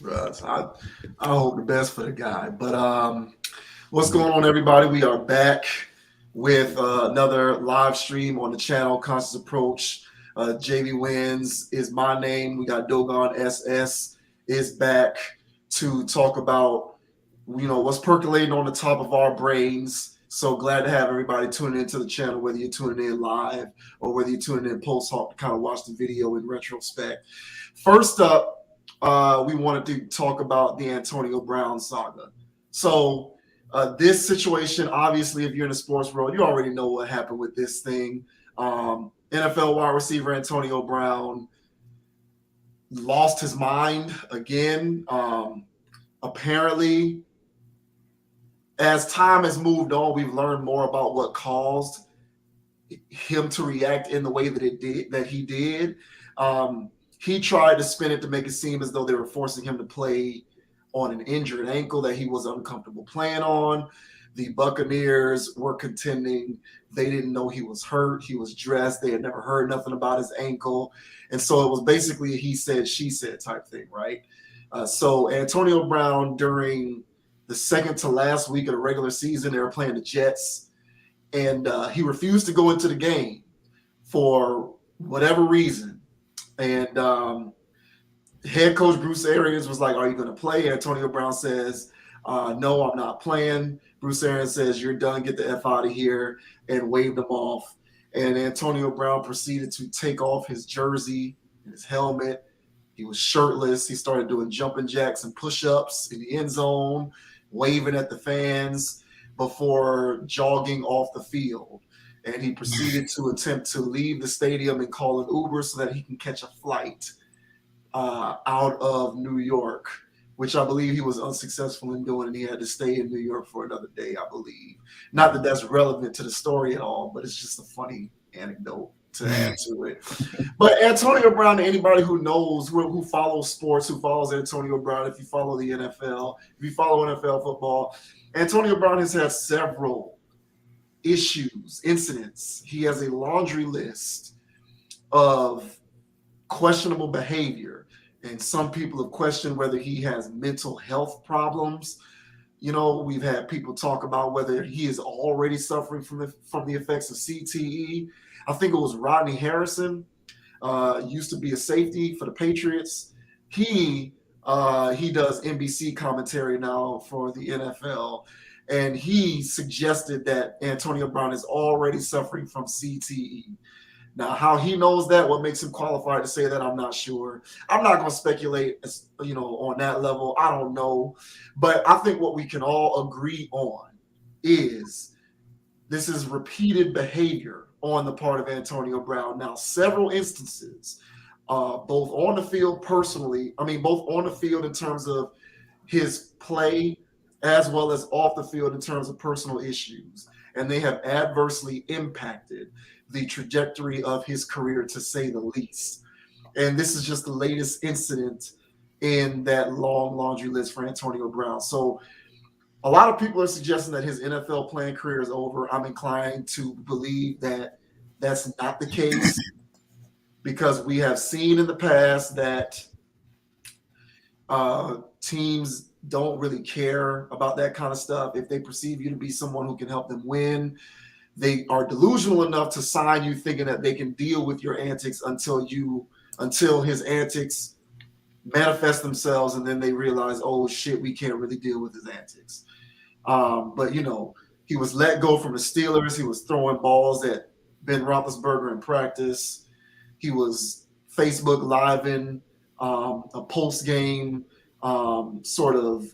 I hope the best for the guy. But what's going on, everybody? We are back with another live stream on the channel, Conscious Approach. JV Wins is my name. We got Dogon SS is back to talk about what's percolating on the top of our brains. So glad to have everybody tuning into the channel, whether you're tuning in live or whether you're tuning in post hoc to kind of watch the video in retrospect. First up, we wanted to talk about the Antonio Brown saga. So this situation, obviously, if you're in the sports world, you already know what happened with this thing. NFL wide receiver Antonio Brown lost his mind again. Apparently, as time has moved on, we've learned more about what caused him to react in the way that he did. He tried to spin it to make it seem as though they were forcing him to play on an injured ankle that he was uncomfortable playing on. The Buccaneers were contending they didn't know he was hurt. He was dressed. They had never heard nothing about his ankle. And so it was basically a he said, she said type thing, right? So Antonio Brown, during the second to last week of the regular season, they were playing the Jets, and he refused to go into the game for whatever reason. And head coach Bruce Arians was like, "Are you going to play?" Antonio Brown says, "No, I'm not playing." Bruce Arians says, "You're done. Get the F out of here," and waved him off. And Antonio Brown proceeded to take off his jersey and his helmet. He was shirtless. He started doing jumping jacks and push-ups in the end zone, waving at the fans before jogging off the field. And he proceeded to attempt to leave the stadium and call an Uber so that he can catch a flight out of New York, which I believe he was unsuccessful in doing, and he had to stay in New York for another day, I believe. Not that that's relevant to the story at all, but it's just a funny anecdote to add to it. But Antonio Brown, anybody who knows, who follows sports, who follows Antonio Brown, if you follow the NFL, if you follow NFL football, Antonio Brown has had several issues, incidents. He has a laundry list of questionable behavior. And some people have questioned whether he has mental health problems. We've had people talk about whether he is already suffering from the effects of CTE. I think it was Rodney Harrison, used to be a safety for the Patriots. He does NBC commentary now for the NFL, and he suggested that Antonio Brown is already suffering from CTE. Now, how he knows that, what makes him qualified to say that, I'm not sure. I'm not going to speculate, on that level. I don't know. But I think what we can all agree on is this is repeated behavior on the part of Antonio Brown. Now, several instances, both on the field both on the field in terms of his play as well as off the field in terms of personal issues. And they have adversely impacted the trajectory of his career, to say the least. And this is just the latest incident in that long laundry list for Antonio Brown. So a lot of people are suggesting that his NFL playing career is over. I'm inclined to believe that that's not the case, because we have seen in the past that teams don't really care about that kind of stuff. If they perceive you to be someone who can help them win, they are delusional enough to sign you thinking that they can deal with your antics until his antics manifest themselves, and then they realize, oh shit, we can't really deal with his antics. But he was let go from the Steelers. He was throwing balls at Ben Roethlisberger in practice. He was Facebook Living a post-game sort of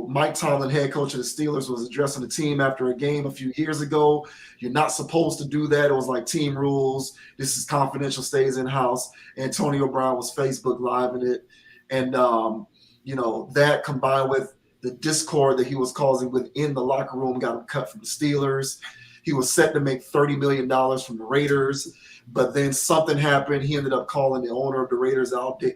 Mike Tomlin, head coach of the Steelers, was addressing the team after a game a few years ago. You're not supposed to do that. It was like team rules. This is confidential, stays in-house. Antonio Brown was Facebook Living it. And, that combined with the discord that he was causing within the locker room got him cut from the Steelers. He was set to make $30 million from the Raiders. But then something happened. He ended up calling the owner of the Raiders out. He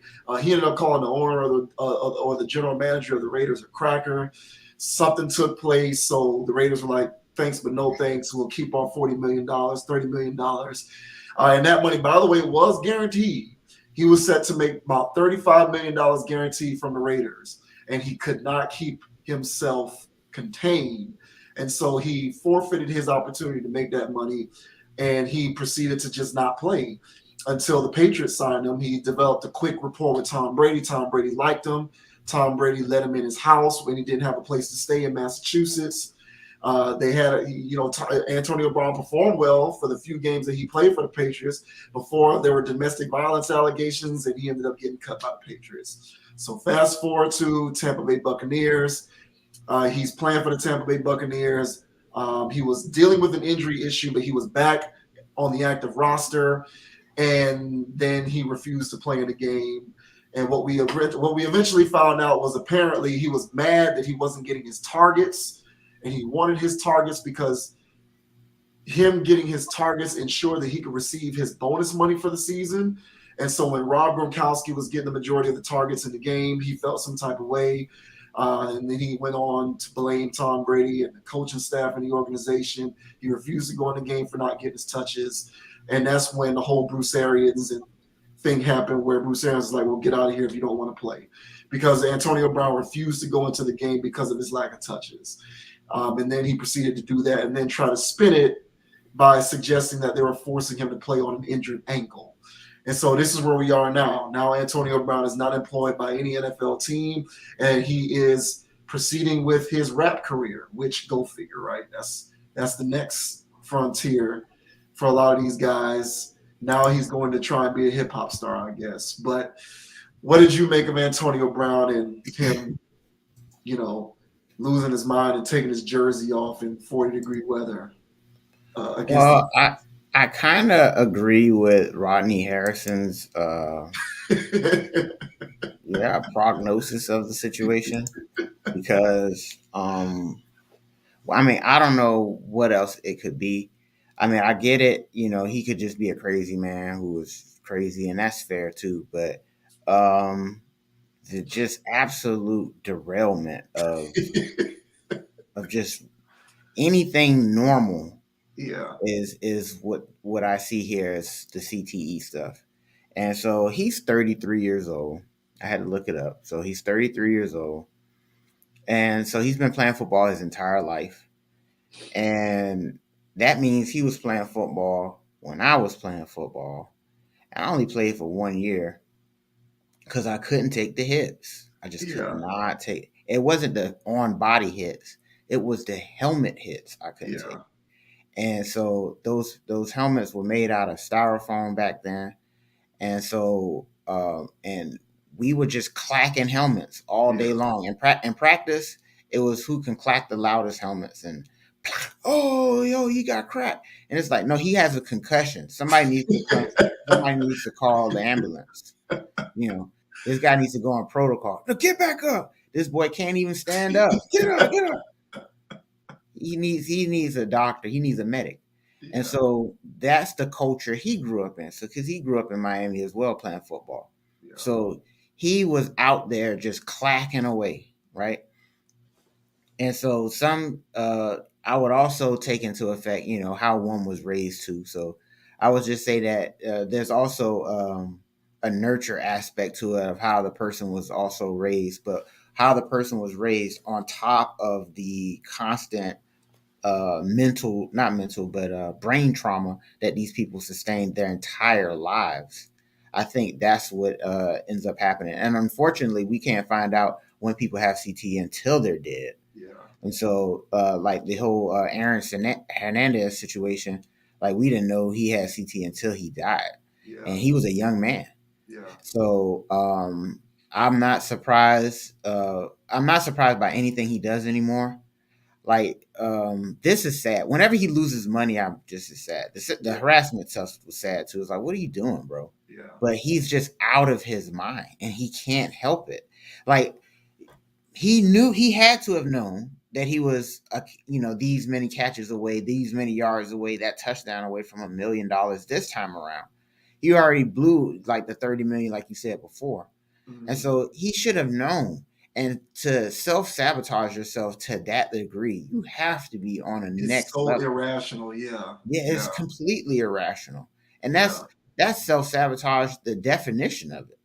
ended up calling the owner or the general manager of the Raiders a cracker. Something took place, so the Raiders were like, "Thanks, but no thanks. We'll keep our $40 million, $30 million." And that money, by the way, was guaranteed. He was set to make about $35 million guaranteed from the Raiders, and he could not keep himself contained. And so he forfeited his opportunity to make that money, and he proceeded to just not play until the Patriots signed him. He developed a quick rapport with Tom Brady. Tom Brady liked him. Tom Brady let him in his house when he didn't have a place to stay in Massachusetts. They had, Antonio Brown performed well for the few games that he played for the Patriots before there were domestic violence allegations, and he ended up getting cut by the Patriots. So fast forward to Tampa Bay Buccaneers. He's playing for the Tampa Bay Buccaneers. He was dealing with an injury issue, but he was back on the active roster, and then he refused to play in the game. And what we eventually found out was apparently he was mad that he wasn't getting his targets, and he wanted his targets because him getting his targets ensured that he could receive his bonus money for the season. And so when Rob Gronkowski was getting the majority of the targets in the game, he felt some type of way. And then he went on to blame Tom Brady and the coaching staff and the organization. He refused to go in the game for not getting his touches. And that's when the whole Bruce Arians thing happened, where Bruce Arians was like, well, get out of here if you don't want to play. Because Antonio Brown refused to go into the game because of his lack of touches. And then he proceeded to do that and then try to spin it by suggesting that they were forcing him to play on an injured ankle. And so this is where we are now. Now Antonio Brown is not employed by any NFL team, and he is proceeding with his rap career, which, go figure, right? That's the next frontier for a lot of these guys. Now he's going to try and be a hip hop star, I guess. But what did you make of Antonio Brown and him, losing his mind and taking his jersey off in 40-degree weather against Well, I kind of agree with Rodney Harrison's the yeah, prognosis of the situation because I mean, I don't know what else it could be. I mean, I get it, he could just be a crazy man who was crazy, and that's fair too, but um the just absolute derailment of just anything normal Yeah, is what I see here is the CTE stuff. And so he's 33 years old. I had to look it up. So he's 33 years old. And so he's been playing football his entire life. And that means he was playing football when I was playing football. I only played for 1 year because I couldn't take the hits. I just could yeah, not take. It wasn't the on body hits. It was the helmet hits I couldn't take. yeah, And so those helmets were made out of styrofoam back then. And so and we were just clacking helmets all yeah, day long. In practice, it was who can clack the loudest helmets. And oh, yo, he got cracked. And it's like, no, he has a concussion. Somebody needs to come. Somebody needs to call the ambulance. You know, this guy needs to go on protocol. No, get back up. This boy can't even stand up. Get up, get up. He needs a doctor. He needs a medic. And yeah, so that's the culture he grew up in. So because he grew up in Miami as well playing football. yeah, So he was out there just clacking away, right? And so I would also take into effect, how one was raised too. So I would just say that there's also a nurture aspect to it of how the person was also raised, but how the person was raised on top of the constant mental, not mental, but brain trauma that these people sustained their entire lives. I think that's what ends up happening. And unfortunately, we can't find out when people have CT until they're dead. yeah, And so, like the whole Aaron Hernandez situation, like we didn't know he had CT until he died, and yeah, he was a young man. yeah, So I'm not surprised. I'm not surprised by anything he does anymore. Like this is sad. Whenever he loses money, I'm just as sad. The yeah, harassment stuff was sad too. It's like, what are you doing, bro? yeah. But he's just out of his mind, and he can't help it. Like he had to have known that he was these many catches away, these many yards away, that touchdown away from $1 million this time around. He already blew like the 30 million, like you said before. And Mhm. so he should have known. And to self sabotage yourself to that degree, you have to be on a It's next so level. irrational. Yeah, Yeah, it's yeah, completely irrational. And that's yeah, that's self-sabotage, the definition of it.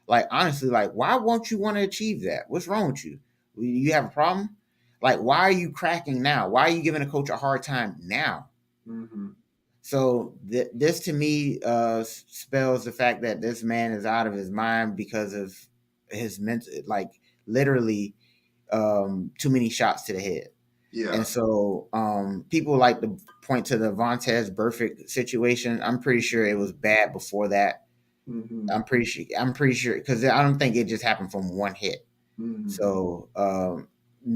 Like, honestly, like, why won't you want to achieve that? What's wrong with you? You have a problem? Like, why are you cracking now? Why are you giving a coach a hard time now? Mm-hmm. So this to me spells the fact that this man is out of his mind because of his mental, like, literally too many shots to the head. Yeah. And so people like to point to the Vontez Burfict situation. I'm pretty sure it was bad before that. Mm-hmm. I'm pretty sure because I don't think it just happened from one hit. Mm-hmm. So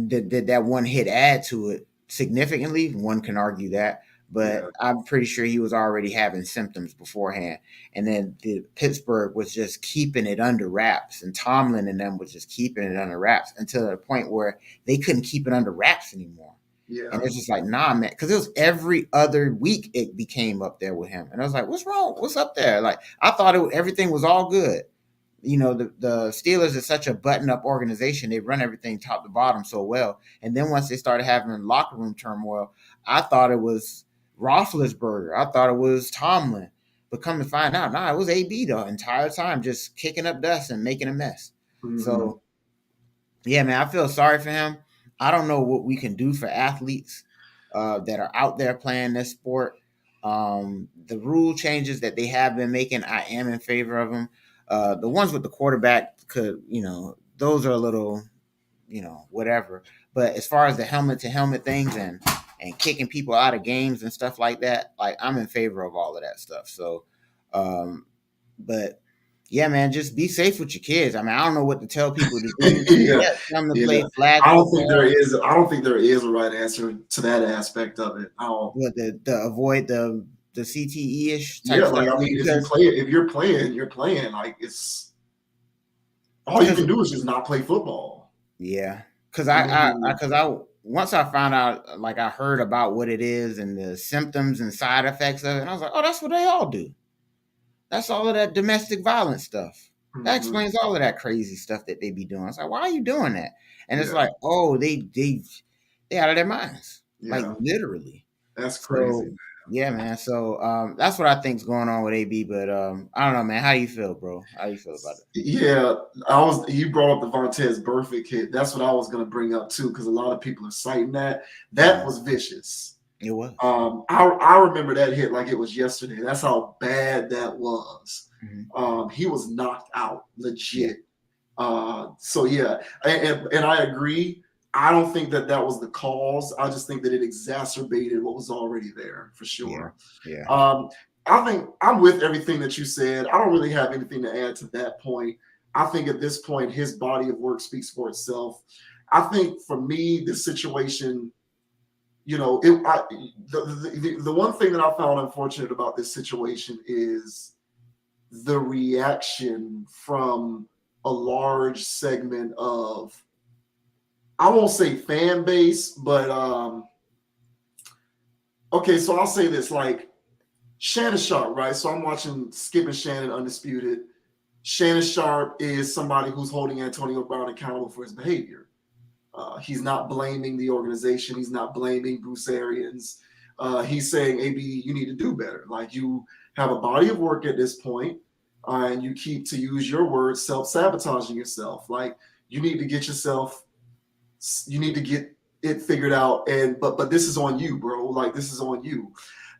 did that one hit add to it significantly? One can argue that, Yeah. but I'm pretty sure he was already having symptoms beforehand. And then Pittsburgh was just keeping it under wraps, and Tomlin and them was just keeping it under wraps until the point where they couldn't keep it under wraps anymore. And Yeah. it's just like, nah, man, because it was every other week it became up there with him, and I was like, what's wrong? What's up there? Like, I thought everything was all good. The Steelers is such a button-up organization. They run everything top to bottom so well. And then once they started having locker room turmoil, I thought it was Roethlisberger. I thought it was Tomlin. But come to find out, nah, it was AB the entire time, just kicking up dust and making a mess. Mm-hmm. So, yeah, man, I feel sorry for him. I don't know what we can do for athletes that are out there playing this sport. The rule changes that they have been making, I am in favor of them. The ones with the quarterback could, those are a little, whatever. But as far as the helmet to helmet things and kicking people out of games and stuff like that, like, I'm in favor of all of that stuff. So, um, but yeah, man, just be safe with your kids. I mean, I don't know what to tell people to do. Yeah. Yeah, tell them to Yeah. play flag I don't think there football, is. I don't think there is a right answer to that aspect of it. I don't. but the avoid the CTE ish type Yeah. Like, stuff I mean, because if you're playing, you're playing. Like, it's all you because can do is just not play football. yeah, because I I mean, because I once I found out, like, I heard about what it is and the symptoms and side effects of it, and I was like, oh, that's what they all do. That's all of that domestic violence stuff. That mhm. explains all of that crazy stuff that they be doing. It's like, why are you doing that? And it's Yeah. like, oh, they out of their minds, like, Yeah. literally. That's crazy. So yeah, man. So that's what I think's going on with AB. But I don't know, man. How you feel, bro? How you feel about it? Yeah, you brought up the Vontez Burfict hit. That's what I was gonna bring up too, because a lot of people are citing that. That Mhm. was vicious. It was. I remember that hit like it was yesterday. That's how bad that was. Hmm. He was knocked out, Yeah, legit. So yeah, and I agree. I don't think that that was the cause. I just think that it exacerbated what was already there for yeah, sure. yeah, Um, I think I'm with everything that you said. I don't really have anything to add to that point. I think at this point, his body of work speaks for itself. I think for me, this situation, the one thing that I found unfortunate about this situation is the reaction from a large segment of, I won't say fan base, but okay, so I'll say this, like, Shannon Sharpe, right? So I'm watching Skip and Shannon Undisputed. Shannon Sharpe is somebody who's holding Antonio Brown accountable for his behavior. He's not blaming the organization. He's not blaming Bruce Arians. He's saying, AB, you need to do better. Like, you have a body of work at this point, and you keep, to use your words, self-sabotaging yourself. Like, you need to get yourself, you need to get it figured out. And but this is on you, bro. Like, this is on you.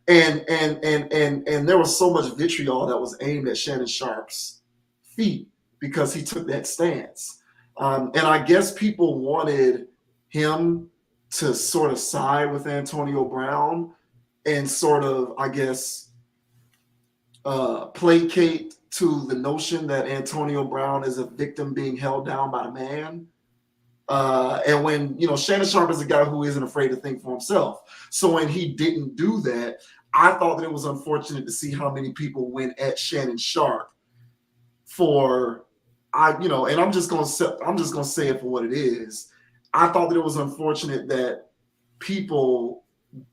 And there was so much vitriol that was aimed at Shannon Sharpe's feet because he took that stance. And I guess people wanted him to sort of side with Antonio Brown and sort of, I guess, placate to the notion that Antonio Brown is a victim being held down by the man. And when, Shannon Sharpe is a guy who isn't afraid to think for himself. So when he didn't do that, I thought that it was unfortunate to see how many people went at Shannon Sharpe for, and I'm just gonna say it for what it is. I thought that it was unfortunate that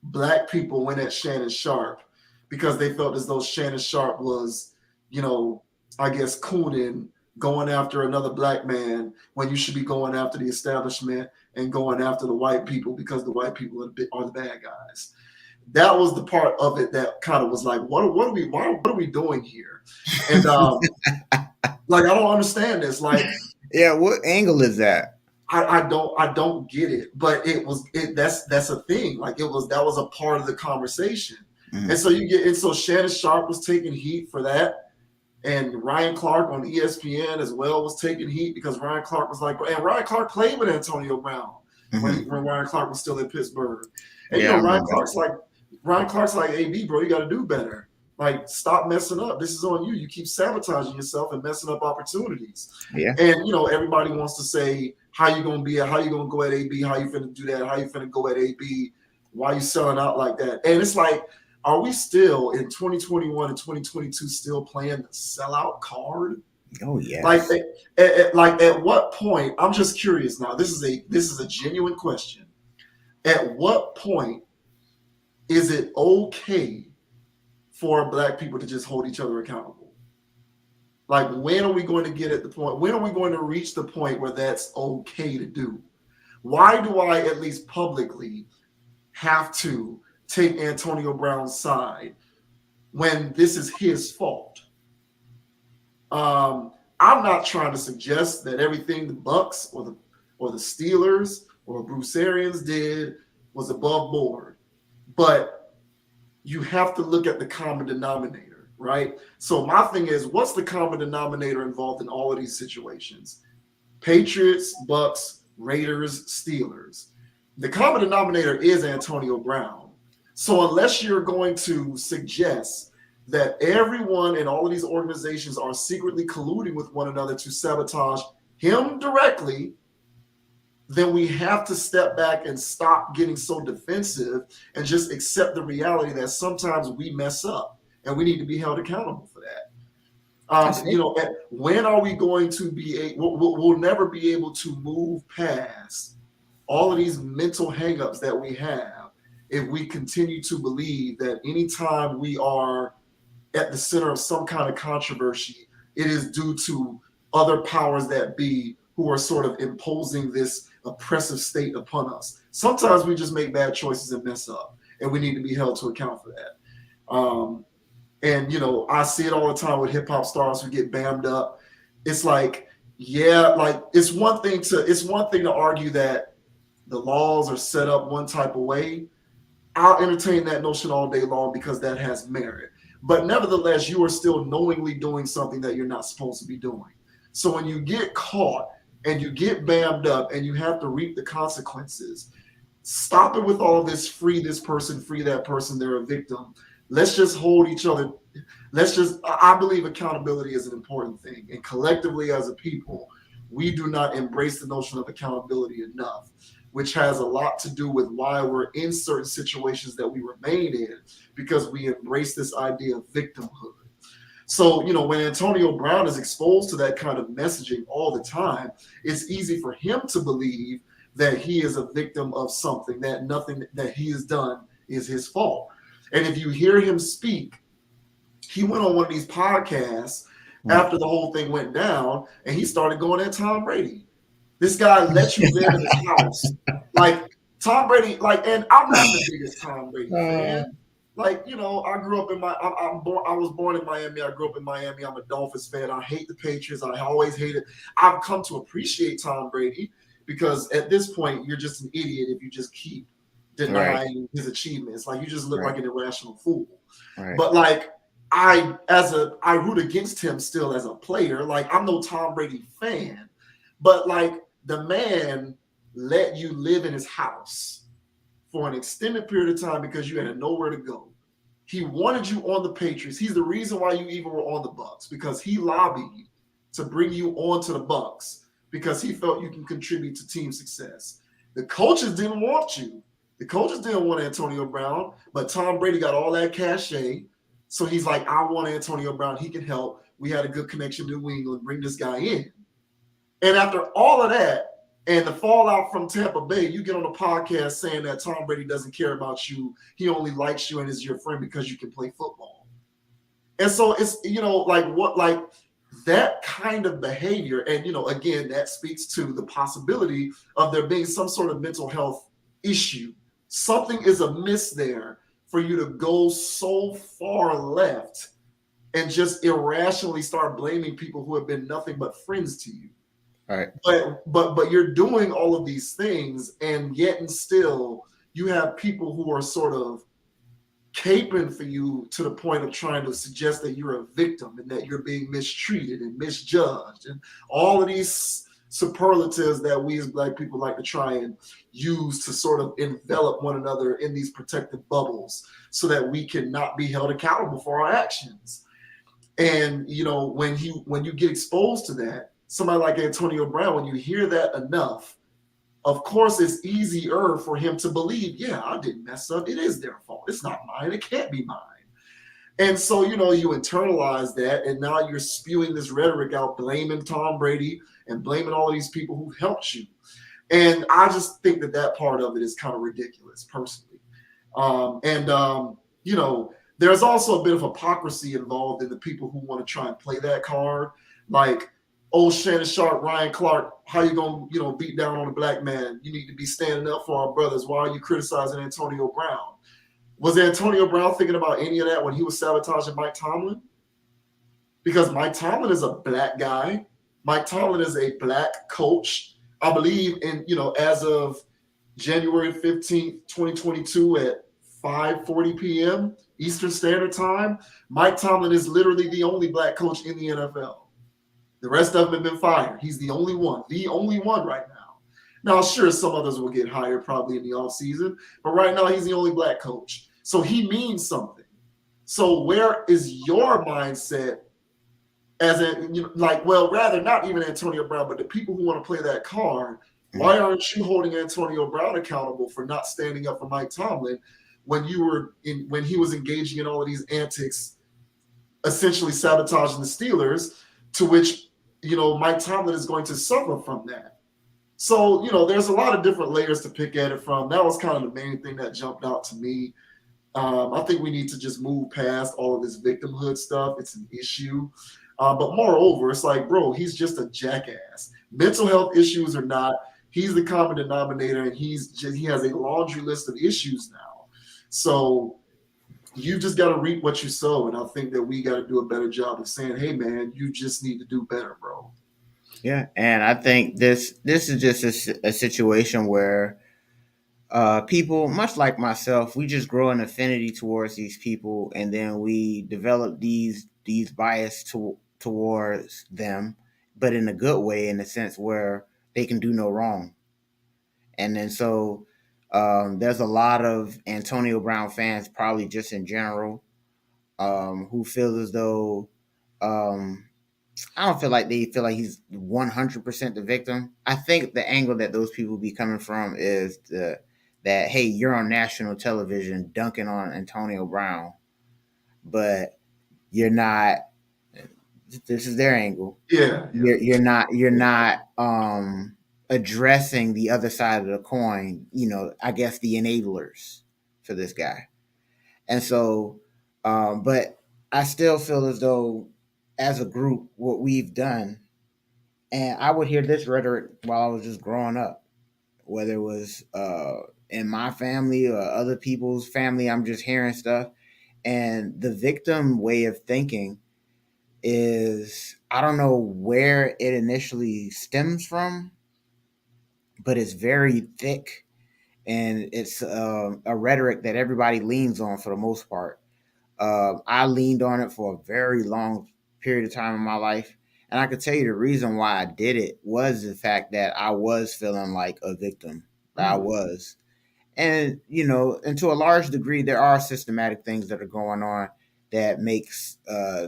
black people went at Shannon Sharpe because they felt as though Shannon Sharpe was, I guess, cooning, going after another black man when you should be going after the establishment and going after the white people because the white people are the bad guys. That was the part of it that kind of was like, what are we doing here? And like, I don't understand this. Like, Yeah, what angle is that? I don't get it. But that's a thing. Like, that was a part of the conversation. And Mm. so Shannon Sharpe was taking heat for that. And Ryan Clark on ESPN as well was taking heat because Ryan Clark was like, and Ryan Clark played with Antonio Brown when Ryan Clark was still in Pittsburgh. And Yeah, I Ryan remember. Clark's like, AB, bro, you got to do better. Like, stop messing up. This is on you. You keep sabotaging yourself and messing up opportunities. Yeah. And everybody wants to say, how you gonna go at AB? How you finna do that? How you finna go at AB? Why you selling out like that? And it's like, are we still in 2021 and 2022 still playing the sellout card? Oh Like, yes. at what point? I'm just curious now. This is a genuine question. At what point is it okay for Black people to just hold each other accountable? Like, when are we going to get at the point? When are we going to reach the point where that's okay to do? Why do I, at least publicly, have to take Antonio Brown's side when this is his fault? I'm not trying to suggest that everything the Bucks or the Steelers or Bruce Arians did was above board, but you have to look at the common denominator, right? So my thing is, what's the common denominator involved in all of these situations? Patriots, Bucks, Raiders, Steelers. The common denominator is Antonio Brown. So unless you're going to suggest that everyone in all of these organizations are secretly colluding with one another to sabotage him directly, then we have to step back and stop getting so defensive and just accept the reality that sometimes we mess up and we need to be held accountable for that. When are we going to be we'll never be able to move past all of these mental hangups that we have if we continue to believe that anytime we are at the center of some kind of controversy, it is due to other powers that be who are sort of imposing this oppressive state upon us. Sometimes we just make bad choices and mess up, and we need to be held to account for that. And I see it all the time with hip hop stars who get bammed up. It's like, yeah, like it's one thing to argue that the laws are set up one type of way. I'll entertain that notion all day long because that has merit. But nevertheless, you are still knowingly doing something that you're not supposed to be doing. So when you get caught and you get bammed up and you have to reap the consequences, stop it with all this free this person, free that person, they're a victim. Let's just hold each other. I believe accountability is an important thing. And collectively as a people, we do not embrace the notion of accountability enough, which has a lot to do with why we're in certain situations that we remain in, because we embrace this idea of victimhood. So, when Antonio Brown is exposed to that kind of messaging all the time, it's easy for him to believe that he is a victim of something, that nothing that he has done is his fault. And if you hear him speak, he went on one of these podcasts after the whole thing went down, and he started going at Tom Brady. This guy lets you live in his house. Like, Tom Brady, and I'm not the biggest Tom Brady fan. I grew up in I was born in Miami. I grew up in Miami. I'm a Dolphins fan. I hate the Patriots. I always hated. I've come to appreciate Tom Brady because at this point, you're just an idiot if you just keep denying his achievements. Like, you just look like an irrational fool. Right. But I root against him still as a player. Like, I'm no Tom Brady fan, but the man let you live in his house for an extended period of time because you had nowhere to go. He wanted you on the Patriots. He's the reason why you even were on the Bucks, because he lobbied to bring you onto the Bucks because he felt you can contribute to team success. The coaches didn't want you. The coaches didn't want Antonio Brown, but Tom Brady got all that cachet. So he's like, I want Antonio Brown. He can help. We had a good connection to New England. Bring this guy in. And after all of that and the fallout from Tampa Bay, you get on a podcast saying that Tom Brady doesn't care about you. He only likes you and is your friend because you can play football. And so it's, that kind of behavior. And, again, that speaks to the possibility of there being some sort of mental health issue. Something is amiss there for you to go so far left and just irrationally start blaming people who have been nothing but friends to you. All right. But you're doing all of these things, and yet and still you have people who are sort of caping for you to the point of trying to suggest that you're a victim and that you're being mistreated and misjudged and all of these superlatives that we as black people like to try and use to sort of envelop one another in these protective bubbles so that we can not be held accountable for our actions. And when you get exposed to that, somebody like Antonio Brown, when you hear that enough, of course it's easier for him to believe, yeah, I didn't mess up. It is their fault. It's not mine. It can't be mine. And so, you internalize that, and now you're spewing this rhetoric out, blaming Tom Brady and blaming all of these people who helped you. And I just think that part of it is kind of ridiculous, personally. There's also a bit of hypocrisy involved in the people who want to try and play that card. Like, oh, Shannon Sharpe, Ryan Clark, how you gonna, beat down on a black man? You need to be standing up for our brothers. Why are you criticizing Antonio Brown? Was Antonio Brown thinking about any of that when he was sabotaging Mike Tomlin? Because Mike Tomlin is a black guy. Mike Tomlin is a black coach. I believe as of January 15th, 2022 at 5:40 p.m. Eastern Standard Time, Mike Tomlin is literally the only black coach in the NFL. The rest of them have been fired. He's the only one right now. Now, sure, some others will get hired probably in the offseason, but right now he's the only black coach. So he means something. So where is your mindset as rather not even Antonio Brown, but the people who want to play that card? Why aren't you holding Antonio Brown accountable for not standing up for Mike Tomlin when he was engaging in all of these antics, essentially sabotaging the Steelers, to which Mike Tomlin is going to suffer from that. So there's a lot of different layers to pick at it from. That was kind of the main thing that jumped out to me. I think we need to just move past all of this victimhood stuff. It's an issue. But moreover, it's like, bro, he's just a jackass. Mental health issues or not, he's the common denominator, and he has a laundry list of issues now. So you just got to reap what you sow, and I think that we got to do a better job of saying, hey, man, you just need to do better, bro. Yeah, and I think this is just a situation where people, much like myself, we just grow an affinity towards these people, and then we develop these bias towards them, but in a good way, in the sense where they can do no wrong. And then so there's a lot of Antonio Brown fans, probably just in general, who feel as though I don't feel like they feel like he's 100% the victim. I think the angle that those people be coming from is that hey, you're on national television dunking on Antonio Brown, but you're not. This is their angle. Yeah. You're not addressing the other side of the coin. I guess the enablers for this guy, and so, but I still feel as though, as a group, what we've done, and I would hear this rhetoric while I was just growing up, whether it was in my family or other people's family. I'm just hearing stuff, and the victim way of thinking is, I don't know where it initially stems from, but it's very thick, and it's a rhetoric that everybody leans on for the most part. I leaned on it for a very long period of time in my life. And I could tell you the reason why I did it was the fact that I was feeling like a victim. I was. And to a large degree, there are systematic things that are going on that makes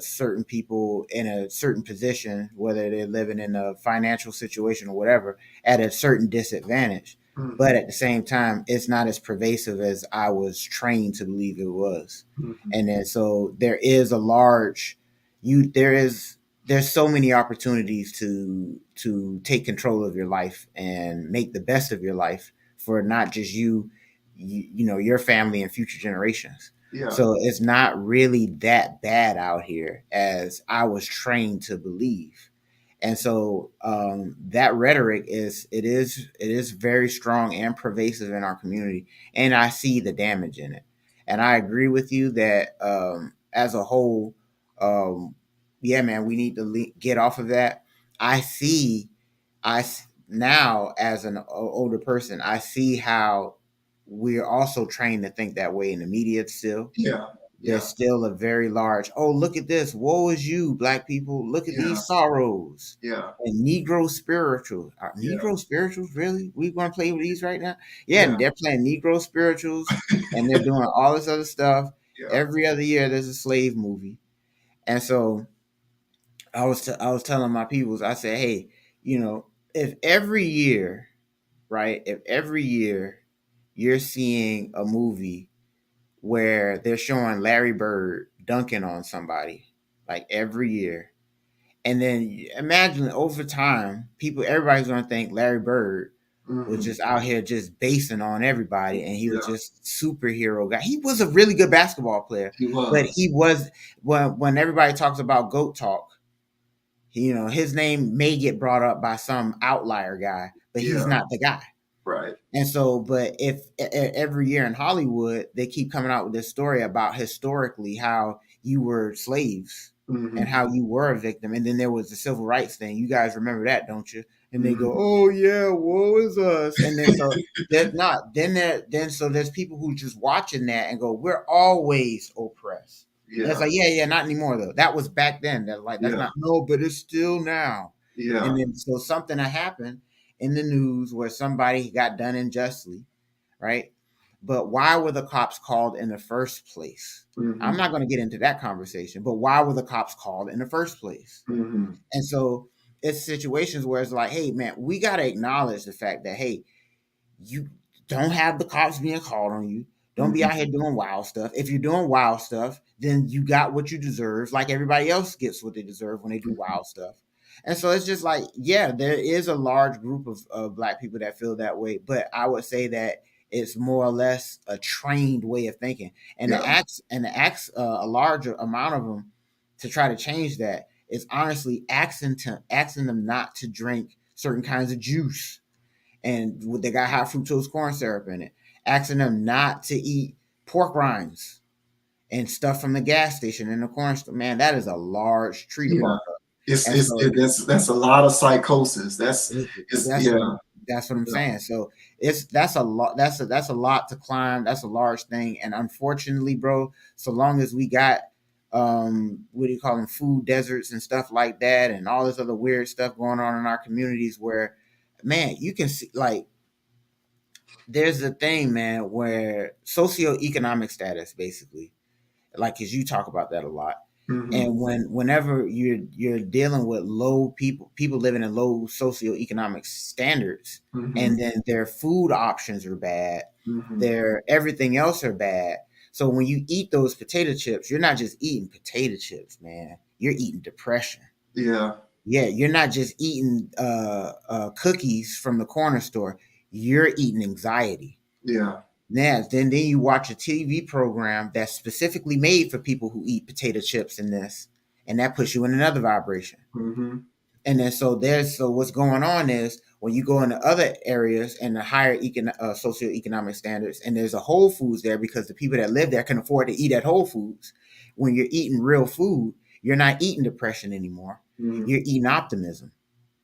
certain people in a certain position, whether they're living in a financial situation or whatever, at a certain disadvantage. Mm-hmm. But at the same time, it's not as pervasive as I was trained to believe it was. Mm-hmm. And then so there is a large there's so many opportunities to take control of your life and make the best of your life for not just your family and future generations. Yeah. So it's not really that bad out here as I was trained to believe. And so that rhetoric is very strong and pervasive in our community, and I see the damage in it. And I agree with you that as a whole, um, yeah, man, we need to get off of that. I see, now as an older person, I see how we're also trained to think that way in the media still. Yeah. There's Yeah. still a very large, oh, look at this. Woe is you, black people. Look at Yeah. these sorrows. Yeah. And Negro spirituals. Are Yeah. Negro spirituals, really? We want to play with these right now? Yeah, Yeah. and they're playing Negro spirituals and they're doing all this other stuff. Yeah. Every other year, there's a slave movie. And so I was telling my peoples, I said, hey, you know, if every year, right, if every year you're seeing a movie where they're showing Larry Bird dunking on somebody, like every year. And then imagine over time, everybody's gonna think Larry Bird was Hmm. just out here just basing on everybody, and he was Yeah. just superhero guy. He was a really good basketball player, He but was. he was when everybody talks about GOAT talk, his name may get brought up by some outlier guy, but he's Yeah. not the guy. Right. And so, but if every year in Hollywood they keep coming out with this story about historically how you were slaves and Hmm. how you were a victim, and then there was the civil rights thing. You guys remember that, don't you? And they go, Hmm. "Oh yeah, woe is us." And then so there's not then so there's people who just watching that and go, "We're always oppressed." And it's Yeah. like, yeah, yeah, not anymore though. That was back then. That's Yeah. not no, but it's still now. And Yeah. then so something that happened in the news where somebody got done unjustly, right? But why were the cops called in the first place? I'm Hmm. not going to get into that conversation, but why were the cops called in the first place? Hmm. And so it's situations where it's like, hey, man, we got to acknowledge the fact that, hey, you don't have the cops being called on you. Don't be out Hmm. here doing wild stuff. If you're doing wild stuff, then you got what you deserve, like everybody else gets what they deserve when they do wild stuff. And so it's just like, yeah, there is a large group of black people that feel that way, but I would say that it's more or less a trained way of thinking, and Yeah. the acts a larger amount of them to try to change that is honestly asking them not to drink certain kinds of juice and they got high fructose corn syrup in it, asking them not to eat pork rinds and stuff from the gas station in the corn store. Man, that is a large tree to Yeah. bark up. And That's a lot of psychosis. It's that's yeah. what I'm Yeah. saying. So that's a lot. That's a lot to climb. That's a large thing. And unfortunately, bro, so long as we got what do you call them, food deserts and stuff like that, and all this other weird stuff going on in our communities, where man, you can see like there's a thing, man, where socioeconomic status, basically, like, cause you talk about that a lot. Hmm. And whenever you're dealing with low people living in low socioeconomic standards, Hmm. and then their food options are bad, Hmm. their everything else are bad. So when you eat those potato chips, you're not just eating potato chips, man. You're eating depression. Yeah. Yeah, you're not just eating cookies from the corner store. You're eating anxiety. Yeah. Now, then you watch a TV program that's specifically made for people who eat potato chips and this, and that puts you in another vibration. Hmm. And then so what's going on is when you go into other areas and the higher socioeconomic standards, and there's a Whole Foods there because the people that live there can afford to eat at Whole Foods. When you're eating real food, you're not eating depression anymore. Hmm. You're eating optimism.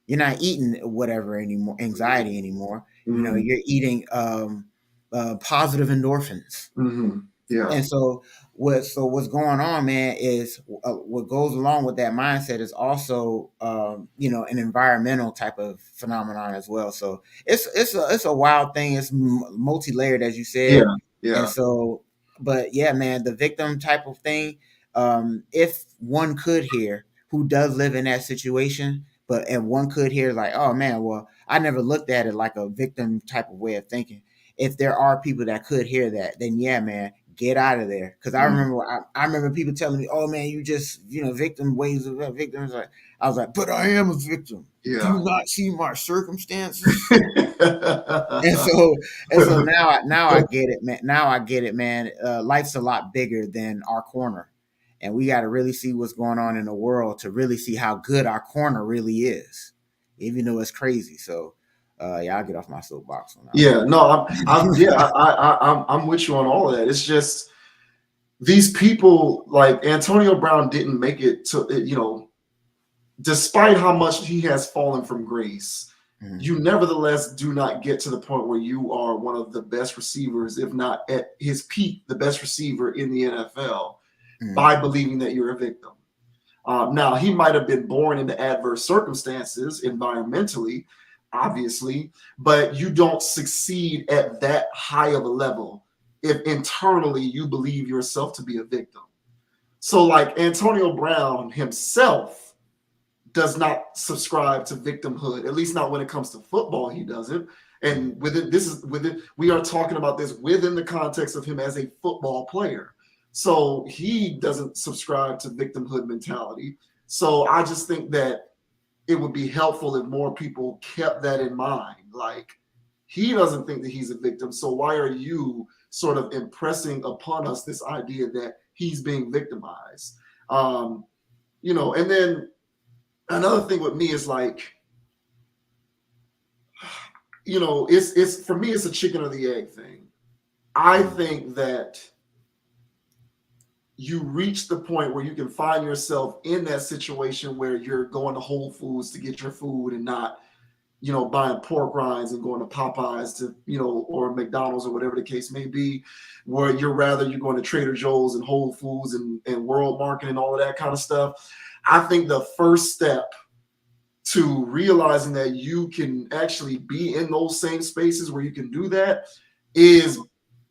You're not eating whatever anymore, anxiety anymore. Hmm. You're eating positive endorphins. Hmm. Yeah. And what's going on, man, is what goes along with that mindset is also an environmental type of phenomenon as well. So it's a wild thing. It's multi layered, as you Yeah. said, and Yeah. so but yeah, man, the victim type of thing. If one could hear who does live in that situation, but and one could hear like, oh man, well, I never looked at it like a victim type of way of thinking. If there are people that could hear that, then yeah, man, get out of there. Because Mhm. I remember people telling me, "Oh man, you just victim ways of victims." Like, I was like, "But I am a victim. Do Yeah. you not see my circumstances?" And so now I get it, man. Now I get it, man. Life's a lot bigger than our corner, and we got to really see what's going on in the world to really see how good our corner really is, even though it's crazy. So, yeah, I'll get off my soapbox on that one. Yeah, no, I'm yeah, I'm with you on all of that. It's just these people like Antonio Brown didn't make it to, despite how much he has fallen from grace, Mm-hmm. you nevertheless do not get to the point where you are one of the best receivers, if not at his peak, the best receiver in the NFL Mm-hmm. by believing that you're a victim. Now, he might have been born into adverse circumstances environmentally, obviously, but you don't succeed at that high of a level if internally you believe yourself to be a victim. So, like Antonio Brown himself does not subscribe to victimhood, at least not when it comes to football, he doesn't. And we are talking about this within the context of him as a football player. So he doesn't subscribe to victimhood mentality. So I just think that it would be helpful if more people kept that in mind. Like, he doesn't think that he's a victim. So why are you sort of impressing upon us this idea that he's being victimized? And then another thing with me is like, it's for me, it's a chicken or the egg thing. I think that you reach the point where you can find yourself in that situation where you're going to Whole Foods to get your food and not, buying pork rinds and going to Popeyes to, or McDonald's or whatever the case may be, where you're going to Trader Joe's and Whole Foods and World Market and all of that kind of stuff. I think the first step to realizing that you can actually be in those same spaces where you can do that is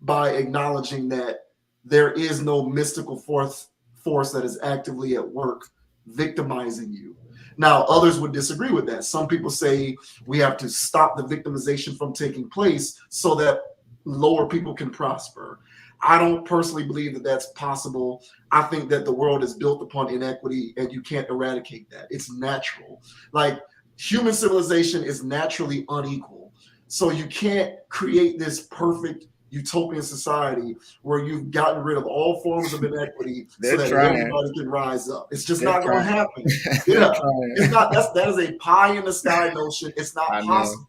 by acknowledging that there is no mystical force that is actively at work victimizing you. Now, others would disagree with that. Some people say we have to stop the victimization from taking place so that lower people can prosper. I don't personally believe that that's possible. I think that the world is built upon inequity and you can't eradicate that. It's natural. Like, human civilization is naturally unequal. So you can't create this perfect utopian society where you've gotten rid of all forms of inequity so that everybody can rise up. It's just not going to happen. Yeah, it's not. That is a pie in the sky notion. It's not possible.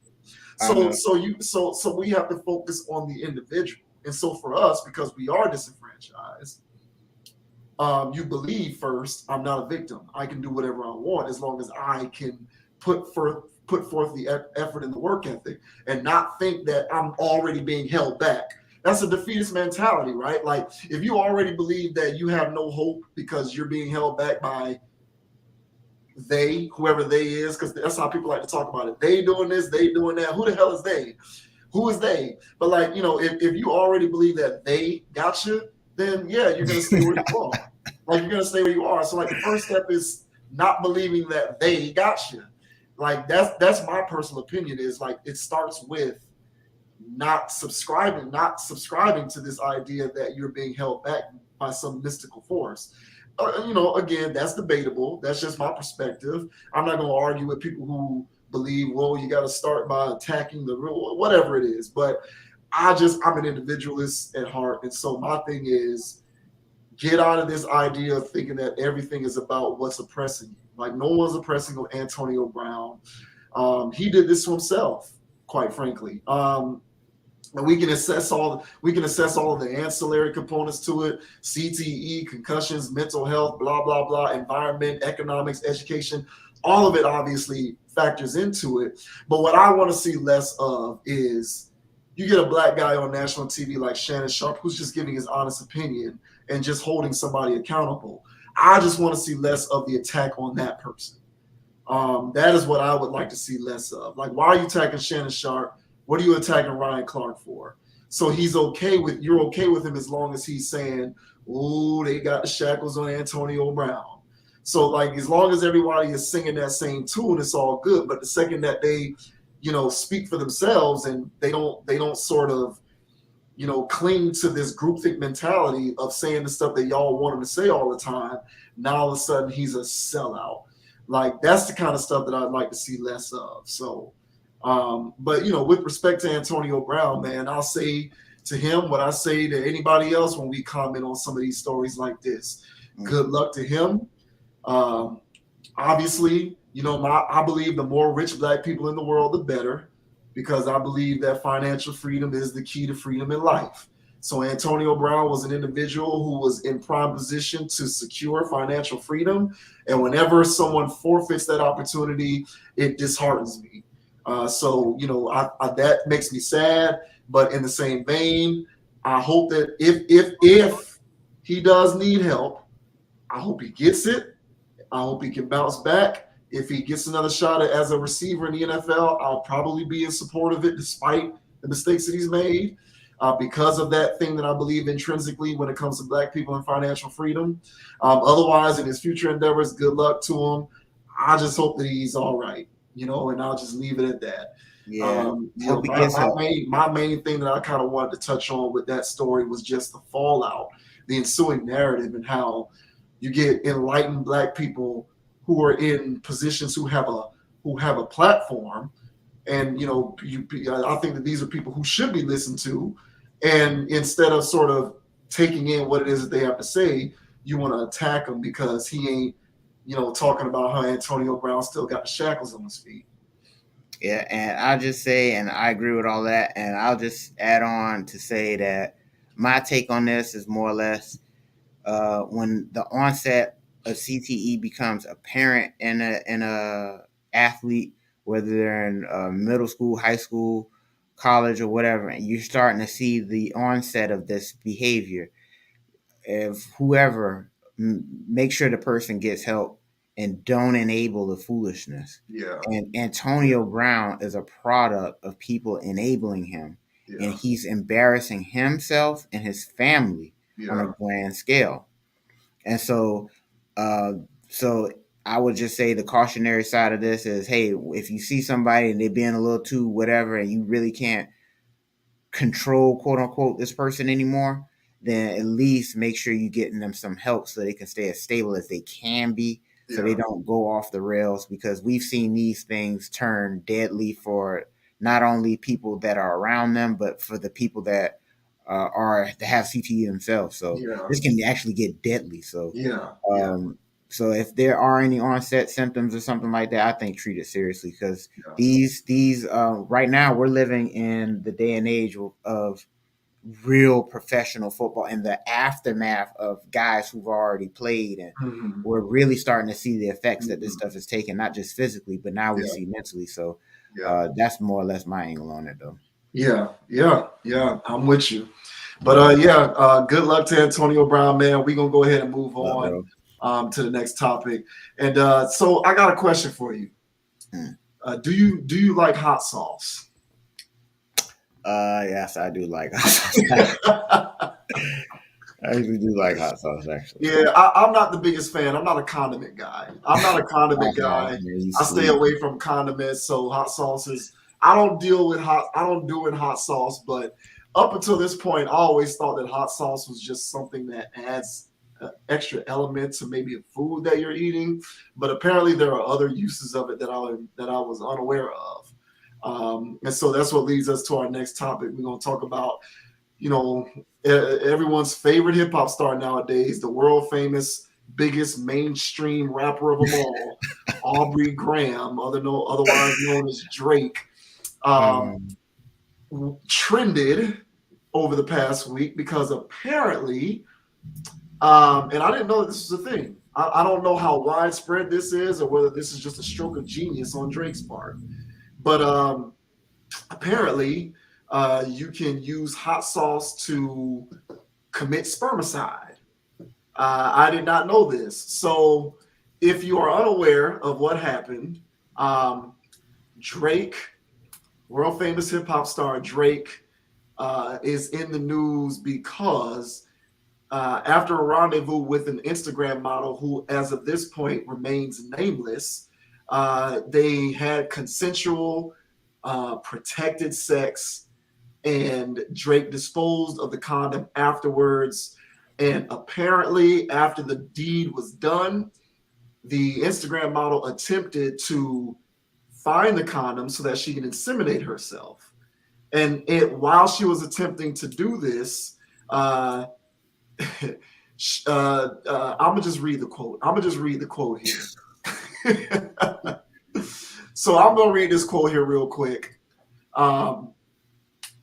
So we have to focus on the individual. And so for us, because we are disenfranchised, you believe first, I'm not a victim. I can do whatever I want as long as I can put forth the effort and the work ethic and not think that I'm already being held back. That's a defeatist mentality, right? Like, if you already believe that you have no hope because you're being held back by whoever they is, because that's how people like to talk about it. They doing this, they doing that. Who the hell is they? Who is they? But like, if you already believe that they got you, then yeah, you're gonna stay where you are. Like, you're gonna stay where you are. So like, the first step is not believing that they got you. Like, that's my personal opinion, is like, it starts with not subscribing to this idea that you're being held back by some mystical force. Again, that's debatable. That's just my perspective. I'm not going to argue with people who believe, well, you got to start by attacking the real, whatever it is. But I'm an individualist at heart. And so my thing is, get out of this idea of thinking that everything is about what's oppressing you. Like, no one's oppressing Antonio Brown. He did this to himself, quite frankly. And we can assess all of the ancillary components to it: CTE, concussions, mental health, blah blah blah, environment, economics, education. All of it obviously factors into it. But what I want to see less of is, you get a black guy on national TV like Shannon Sharpe who's just giving his honest opinion and just holding somebody accountable. I just want to see less of the attack on that person. That is what I would like to see less of. Like, why are you attacking Shannon Sharpe? What are you attacking Ryan Clark for? So you're okay with him as long as he's saying, "Oh, they got the shackles on Antonio Brown." So like, as long as everybody is singing that same tune, it's all good. But the second that they, speak for themselves and they don't sort of, cling to this groupthink mentality of saying the stuff that y'all want him to say all the time, now all of a sudden he's a sellout. Like, that's the kind of stuff that I'd like to see less of. So, but with respect to Antonio Brown, man, I'll say to him what I say to anybody else when we comment on some of these stories like this. Good luck to him. Obviously, I believe the more rich black people in the world, the better, because I believe that financial freedom is the key to freedom in life. So Antonio Brown was an individual who was in prime position to secure financial freedom. And whenever someone forfeits that opportunity, it disheartens me. So, that makes me sad. But in the same vein, I hope that if he does need help, I hope he gets it. I hope he can bounce back. If he gets another shot as a receiver in the NFL, I'll probably be in support of it, despite the mistakes that he's made, because of that thing that I believe intrinsically when it comes to Black people and financial freedom. Otherwise, in his future endeavors, good luck to him. I just hope that he's all right, and I'll just leave it at that. Yeah, hope You know, he my, gets my help. main my main thing that I kind of wanted to touch on with that story was just the fallout, the ensuing narrative, and how you get enlightened Black people who are in positions who have a platform, and I think that these are people who should be listened to, and instead of sort of taking in what it is that they have to say, you want to attack him because he ain't talking about how Antonio Brown still got the shackles on his feet. Yeah, and I'll just say, and I agree with all that, and I'll just add on to say that my take on this is more or less when the onset of CTE becomes apparent in a athlete, whether they're in middle school, high school, college, or whatever, and you're starting to see the onset of this behavior. If whoever, make sure the person gets help and don't enable the foolishness. Yeah, And Antonio Brown is a product of people enabling him, and yeah, he's embarrassing himself and his family on a yeah, grand scale. And uh, so I would just say the cautionary side of this is, hey, if you see somebody and they're being a little too whatever, and you really can't control, quote unquote, this person anymore, then at least make sure you're getting them some help so they can stay as stable as they can be, so they yeah, don't go off the rails, because we've seen these things turn deadly for not only people that are around them, but for the people that are that have CTE themselves. So yeah, this can actually get deadly. So yeah, yeah, um, so if there are any onset symptoms or something like that, I think treat it seriously, because yeah. these right now we're living in the day and age of real professional football and the aftermath of guys who've already played, and Mhm. we're really starting to see the effects that this Mhm. stuff is taking, not just physically, but now we Yeah, see mentally. So yeah, that's more or less my angle on it, though. yeah, yeah, yeah. I'm with you. But yeah, good luck to Antonio Brown, man. We're gonna go ahead and move But, on bro, to the next topic. And so I got a question for you. hmm. Do you like hot sauce? Yes, I do like hot sauce. I actually do like hot sauce, actually. Yeah, I'm not the biggest fan. I'm not a condiment guy. I'm not a condiment Man, guy. you I stay sweet. away from condiments. So hot sauces, I don't deal with hot. I don't do in hot sauce. But up until this point, I always thought that hot sauce was just something that adds extra element to maybe a food that you're eating. But apparently, there are other uses of it that I was unaware of. And so that's what leads us to our next topic. We're going to talk about everyone's favorite hip hop star nowadays, the world famous, biggest mainstream rapper of them all, Aubrey Graham, otherwise known as Drake, um, Um, trended over the past week because apparently, and I didn't know that this was a thing. I don't know how widespread this is or whether this is just a stroke of genius on Drake's part, but apparently, you can use hot sauce to commit spermicide. I did not know this. So, if you are unaware of what happened, um, Drake, world famous hip hop star Drake, is in the news because after a rendezvous with an Instagram model who, as of this point, remains nameless, they had consensual, protected sex, and Drake disposed of the condom afterwards. And apparently, after the deed was done, the Instagram model attempted to find the condom so that she can inseminate herself. And while she was attempting to do this, uh, I'm gonna just read the quote. I'm gonna just read the quote here. So I'm gonna read this quote here real quick. Um,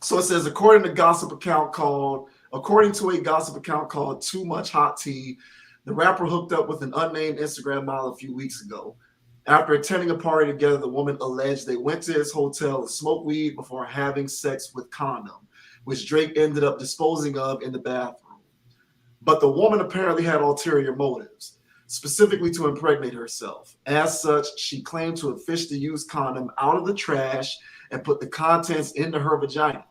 So it says, according to gossip account called According to a gossip account called Too Much Hot Tea, the rapper hooked up with an unnamed Instagram model a few weeks ago. After attending a party together, the woman alleged they went to his hotel to smoke weed before having sex with condom, which Drake ended up disposing of in the bathroom. But the woman apparently had ulterior motives, specifically to impregnate herself. As such, she claimed to have fished the used condom out of the trash and put the contents into her vagina.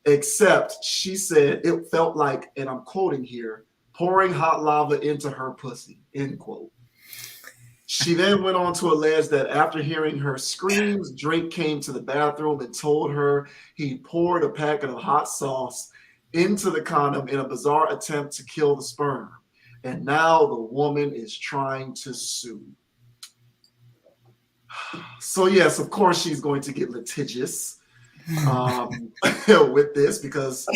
Except she said it felt like, and I'm quoting here, pouring hot lava into her pussy, end quote. She then went on to allege that after hearing her screams, Drake came to the bathroom and told her he poured a packet of hot sauce into the condom in a bizarre attempt to kill the sperm. And now the woman is trying to sue. So, yes, of course, she's going to get litigious with this because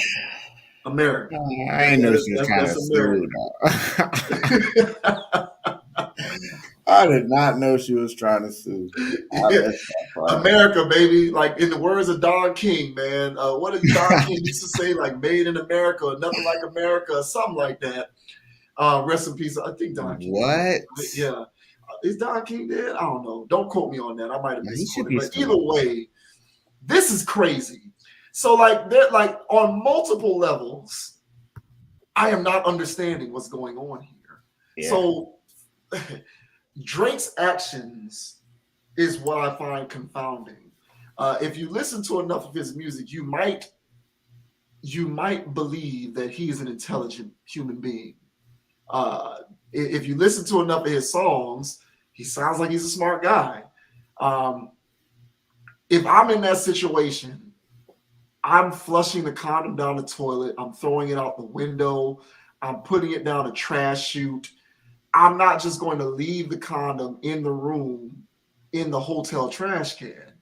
America. I ain't know she was trying to That's sue. America. I did not know she was trying to sue. America, baby. Like in the words of Don King, man. What did Don King used to say? Like "Made in America" or "Nothing Like America" or something like that. Rest in peace. I think Don King. What? Yeah. Is Don King dead? I don't know. Don't quote me on that. I might have misquoted. But still. Either way, this is crazy. So like they're like on multiple levels, I am not understanding what's going on here. Yeah. So Drake's actions is what I find confounding. If you listen to enough of his music, you might believe that he is an intelligent human being. If you listen to enough of his songs, he sounds like he's a smart guy. If I'm in that situation, I'm flushing the condom down the toilet. I'm throwing it out the window. I'm putting it down a trash chute. I'm not just going to leave the condom in the room in the hotel trash can.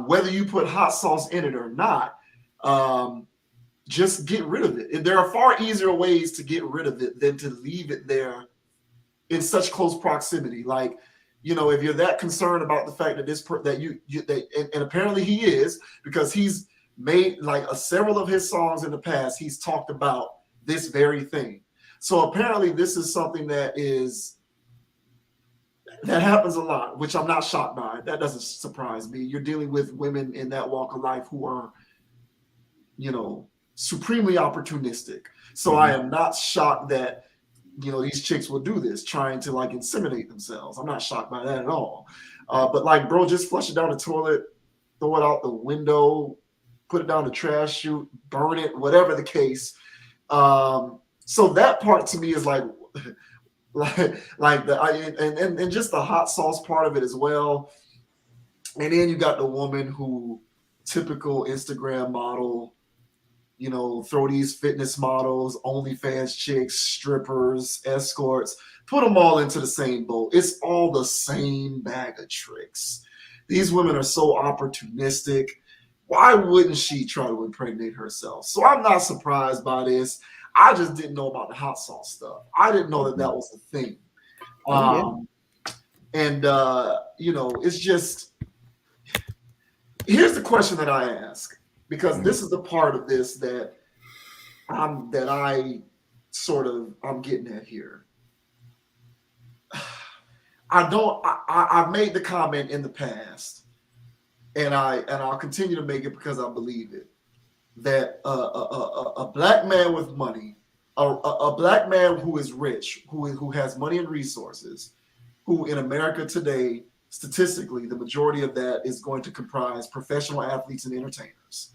Whether you put hot sauce in it or not, just get rid of it. There are far easier ways to get rid of it than to leave it there in such close proximity. Like, if you're that concerned about the fact that and apparently he is, because he's made like several of his songs in the past, he's talked about this very thing. So apparently this is something that happens a lot, which I'm not shocked by. That doesn't surprise me. You're dealing with women in that walk of life who are, supremely opportunistic. So I am not shocked that, these chicks will do this, trying to like inseminate themselves. I'm not shocked by that at all. But like, bro, just flush it down the toilet, throw it out the window, put it down the trash chute, burn it, whatever the case. So that part to me is like and just the hot sauce part of it as well. And then you got the woman who, typical Instagram model, throw these fitness models, OnlyFans chicks, strippers, escorts, put them all into the same boat. It's all the same bag of tricks. These women are so opportunistic. Why wouldn't she try to impregnate herself? So I'm not surprised by this. I just didn't know about the hot sauce stuff. I didn't know that was a thing. It's just, here's the question that I ask, because this is the part of this that I'm getting at here. I've made the comment in the past, and I'll continue to make it because I believe it, that a black man with money, a black man who is rich, who has money and resources, who in America today, statistically, the majority of that is going to comprise professional athletes and entertainers.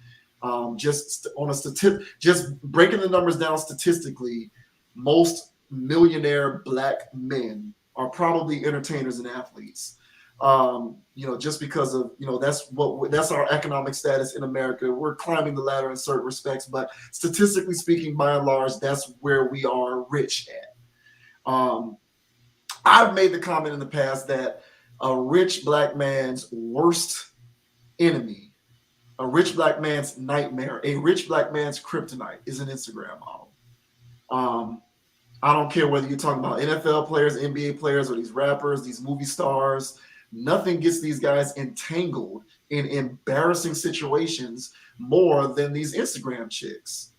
Just breaking the numbers down statistically, most millionaire black men are probably entertainers and athletes. Just because of, that's our economic status in America. We're climbing the ladder in certain respects, but statistically speaking, by and large, that's where we are rich at. I've made the comment in the past that a rich black man's worst enemy, a rich black man's nightmare, a rich black man's kryptonite is an Instagram model. I don't care whether you're talking about NFL players, NBA players, or these rappers, these movie stars. Nothing gets these guys entangled in embarrassing situations more than these Instagram chicks.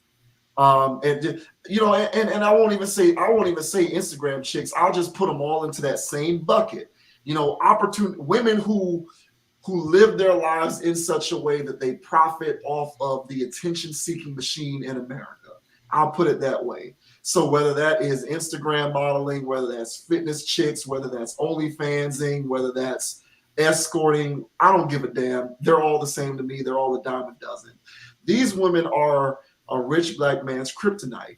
And I won't even say Instagram chicks. I'll just put them all into that same bucket. Opportune women who live their lives in such a way that they profit off of the attention seeking machine in America. I'll put it that way. So whether that is Instagram modeling, whether that's fitness chicks, whether that's OnlyFansing, whether that's escorting, I don't give a damn. They're all the same to me. They're all a dime a dozen. These women are a rich black man's kryptonite.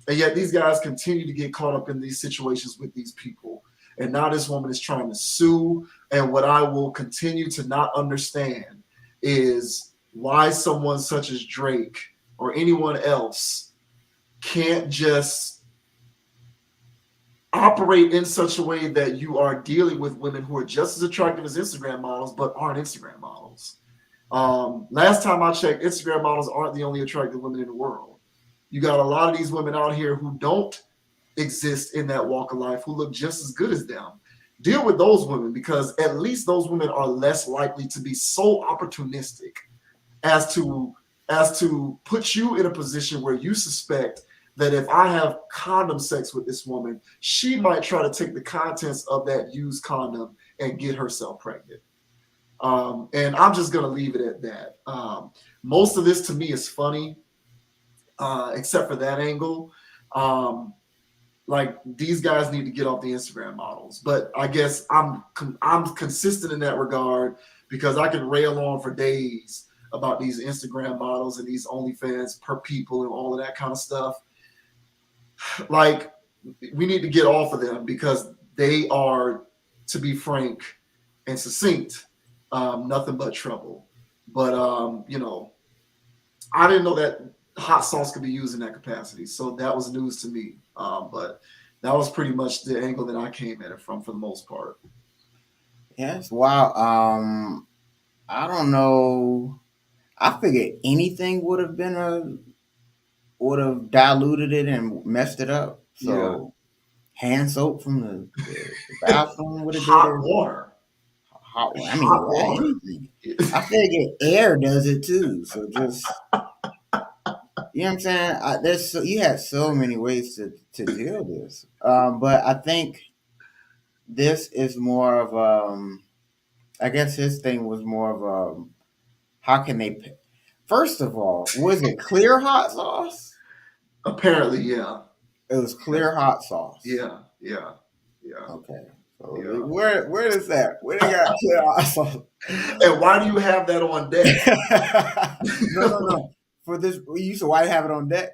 And yet these guys continue to get caught up in these situations with these people. And now this woman is trying to sue. And what I will continue to not understand is why someone such as Drake or anyone else can't just operate in such a way that you are dealing with women who are just as attractive as Instagram models, but aren't Instagram models. Last time I checked, Instagram models aren't the only attractive women in the world. You got a lot of these women out here who don't exist in that walk of life, who look just as good as them. Deal with those women, because at least those women are less likely to be so opportunistic as to put you in a position where you suspect that if I have condom sex with this woman, she might try to take the contents of that used condom and get herself pregnant. And I'm just going to leave it at that. Most of this to me is funny, except for that angle. Like, these guys need to get off the Instagram models. But I guess I'm consistent in that regard, because I can rail on for days about these Instagram models and these OnlyFans per people and all of that kind of stuff. Like, we need to get off of them, because they are, to be frank and succinct, nothing but trouble. But I didn't know that hot sauce could be used in that capacity, so that was news to me. But that was pretty much the angle that I came at it from, for the most part. Yes, wow. I don't know. I figured anything would have diluted it and messed it up. Yeah, So hand soap from the bathroom would have did hot it. water, Hot, I mean, hot yeah, water. anything. I figured air does it too. So just, you know what I'm saying? You had so many ways to deal with this. But I think this is more of I guess his thing was more of how can they? First of all, was it clear hot sauce? Apparently, yeah, It was yeah, clear hot sauce. yeah, yeah, yeah, Okay. So yeah. where is that? Where they got clear hot sauce? And why do you have that on deck? No, no, no. For this, you so why have it on deck?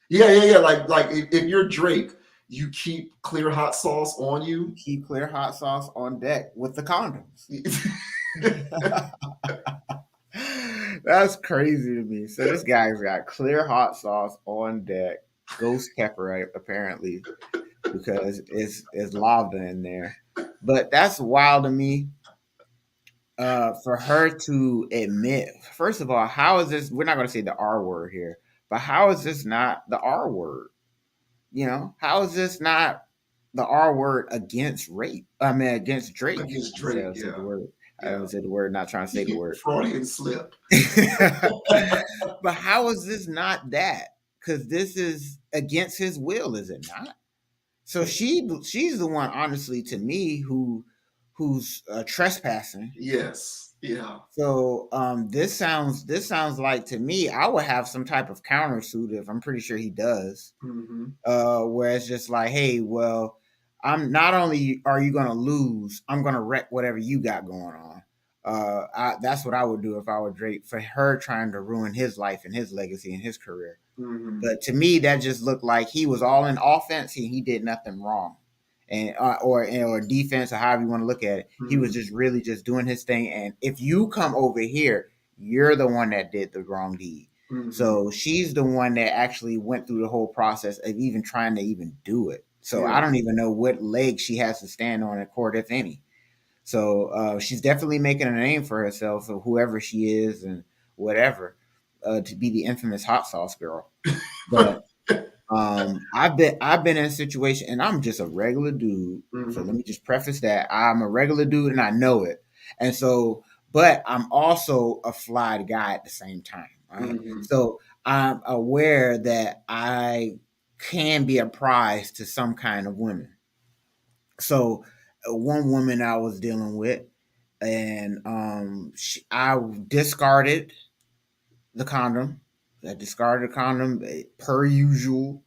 Yeah, yeah, yeah. Like if you're Drake, you keep clear hot sauce on You you. keep clear hot sauce on deck with the condoms. That's crazy to me. So this guy's got clear hot sauce on deck, ghost pepper apparently, because it's lava in there. But that's wild to me. For her to admit, first of all, how is this? We're not going to say the R word here, but how is this not the R word? How is this not the R word against rape? I mean, against Drake. Against I said, Drake, I said the yeah, word. I yeah. said the word, not trying to say the word. Freudian slip. But how is this not that? Because this is against his will, is it not? So she's the one, honestly, to me, who's trespassing. Yes, yeah. So this sounds like, to me, I would have some type of countersuit, if I'm pretty sure he does. Hmm. Where it's just like, hey, well, I'm not only are you gonna lose, I'm gonna wreck whatever you got going on. That's what I would do if I were Drake, for her trying to ruin his life and his legacy and his career. Hmm. But to me, that just looked like he was all in offense and he did nothing wrong, and or defense, or however you want to look at it. He was Hmm. just really just doing his thing. And if you come over here, you're the one that did the wrong deed. Hmm. So she's the one that actually went through the whole process of even trying to even do it. So I Yeah. don't even know what leg she has to stand on in court, if any. So she's definitely making a name for herself, of whoever she is and whatever, to be the infamous hot sauce girl. But I've been in a situation, and I'm just a regular dude. So let Hmm. me just preface that I'm a regular dude, and I know it. And so, but I'm also a fly guy at the same time. Right. Hmm. So I'm aware that I can be a prize to some kind of women. So, one woman I was dealing with, and I discarded the condom. I discarded the condom per usual.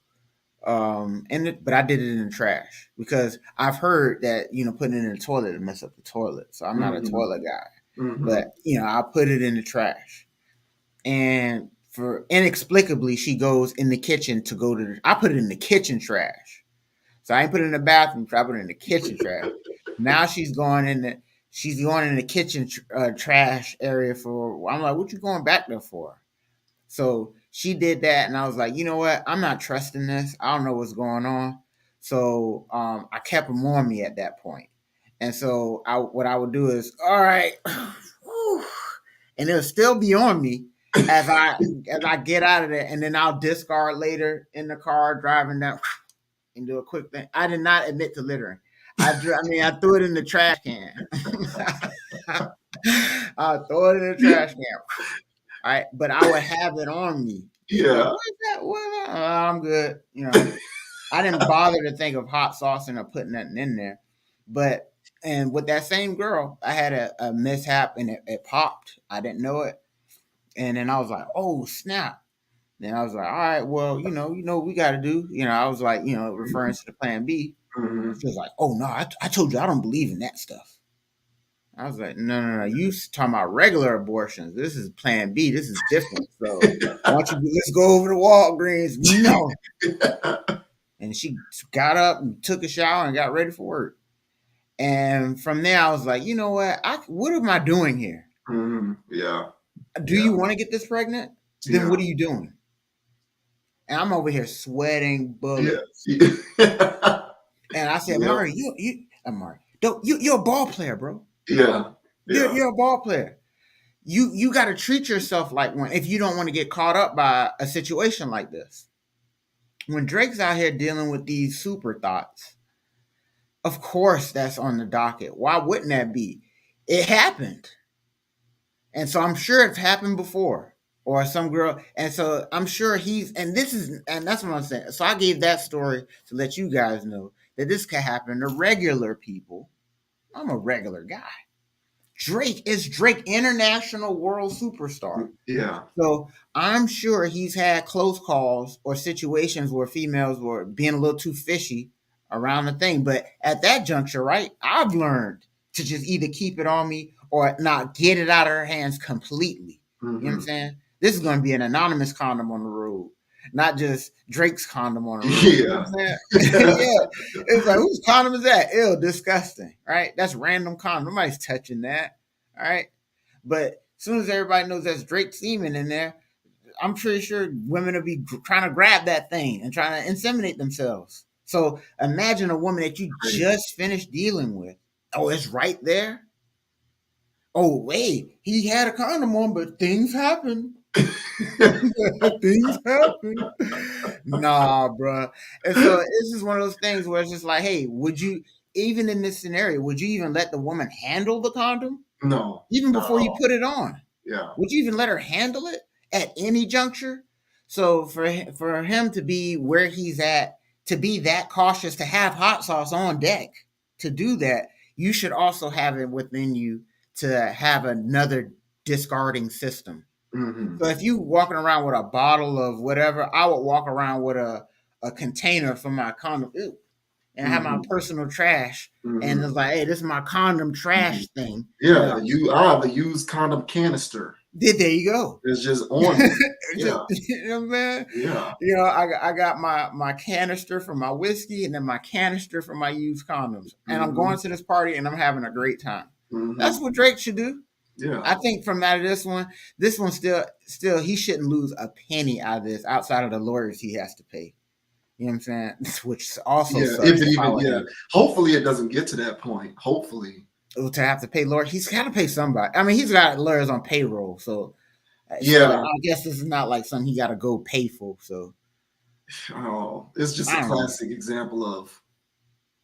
But I did it in the trash because I've heard that putting it in the toilet will mess up the toilet. So I'm not a Mm-hmm. toilet guy, Mm-hmm. but I put it in the trash. And for inexplicably, she goes in the kitchen to go to. I put it in the kitchen trash. So I ain't put it in the bathroom. I put it in the kitchen trash. Now she's going in the kitchen trash area for. I'm like, what you going back there for? So she did that, and I was like, you know what? I'm not trusting this. I don't know what's going on. So I kept them on me at that point. And so what I would do is, all right, and it'll still be on me as I get out of there, and then I'll discard later in the car driving down and do a quick thing. I did not admit to littering. I threw it in the trash can. I throw it in the trash can. All right, but I would have it on me. Like, Yeah. what is that? I'm good. I didn't bother to think of hot sauce or putting nothing in there. But and with that same girl, I had a mishap and it popped. I didn't know it, and then I was like, "Oh snap!" Then I was like, "All right, well, what we got to do." I was like, referring to the plan B. Mm-hmm. She was like, "Oh no, I told you I don't believe in that stuff." I was like, no, no, no. You talking about regular abortions. This is plan B. This is different. So why don't you let's go over to Walgreens? No. And she got up and took a shower and got ready for work. And from there, I was like, you know what? What am I doing here? Mm-hmm. Yeah. Do Yeah. you want to get this pregnant? Then Yeah. what are you doing? And I'm over here sweating bullets. Yeah. And I said, Yeah. Murray, I'm Murray. Don't you're a ball player, bro. Yeah. Yeah. You're a ball player. You got to treat yourself like one if you don't want to get caught up by a situation like this. When Drake's out here dealing with these super thoughts, of course that's on the docket. Why wouldn't that be? It happened. And so I'm sure it's happened before. Or some girl, and so I'm sure and that's what I'm saying. So I gave that story to let you guys know that this can happen to regular people. I'm a regular guy. Drake is Drake, international world superstar. Yeah. So I'm sure he's had close calls or situations where females were being a little too fishy around the thing. But at that juncture, right, I've learned to just either keep it on me or not get it out of her hands completely. You know what I'm Mm-hmm. saying? This is going to be an anonymous condom on the road, not just Drake's condom on the road. You know Yeah. what I'm saying? Yeah. It's like, whose condom is that? Ew, disgusting, right? That's random condom. Nobody's touching that, all right? But as soon as everybody knows that's Drake semen in there, I'm pretty sure women will be trying to grab that thing and trying to inseminate themselves. So imagine a woman that you Crazy. just finished dealing with. Oh, it's right there. Oh, wait, he had a condom on, but things happen. Things happen. Nah, bro. And so this is one of those things where it's just like, hey, would you, even in this scenario, would you even let the woman handle the condom? No, Even not at before you all. put it on? Yeah. Would you even let her handle it at any juncture? So for him to be where he's at, to be that cautious, to have hot sauce on deck, to do that, you should also have it within you to have another discarding system. Mm-hmm. So if you walking around with a bottle of whatever, I would walk around with a container for my condom. Ew, and have my Mm-hmm. personal trash. And Mm-hmm. it's like, hey, this is my condom trash thing. Yeah. I have a used condom canister. There you go. It's just on me. Just, Yeah. you know what I'm saying? Yeah. I got my canister for my whiskey and then my canister for my used condoms. And I'm Mm-hmm. going to this party and I'm having a great time. Mm-hmm. That's what Drake should do. Yeah. I think from out of this one still he shouldn't lose a penny out of this outside of the lawyers he has to pay. You know what I'm saying? Which also Yeah. If sucks it if I even, were yeah. him. Hopefully it doesn't get to that point. Hopefully. To have to pay lawyers, he's got to pay somebody. I mean, he's got lawyers on payroll, so Yeah. I guess this is not like something he got to go pay for. So Oh, it's just a I don't know. classic example of,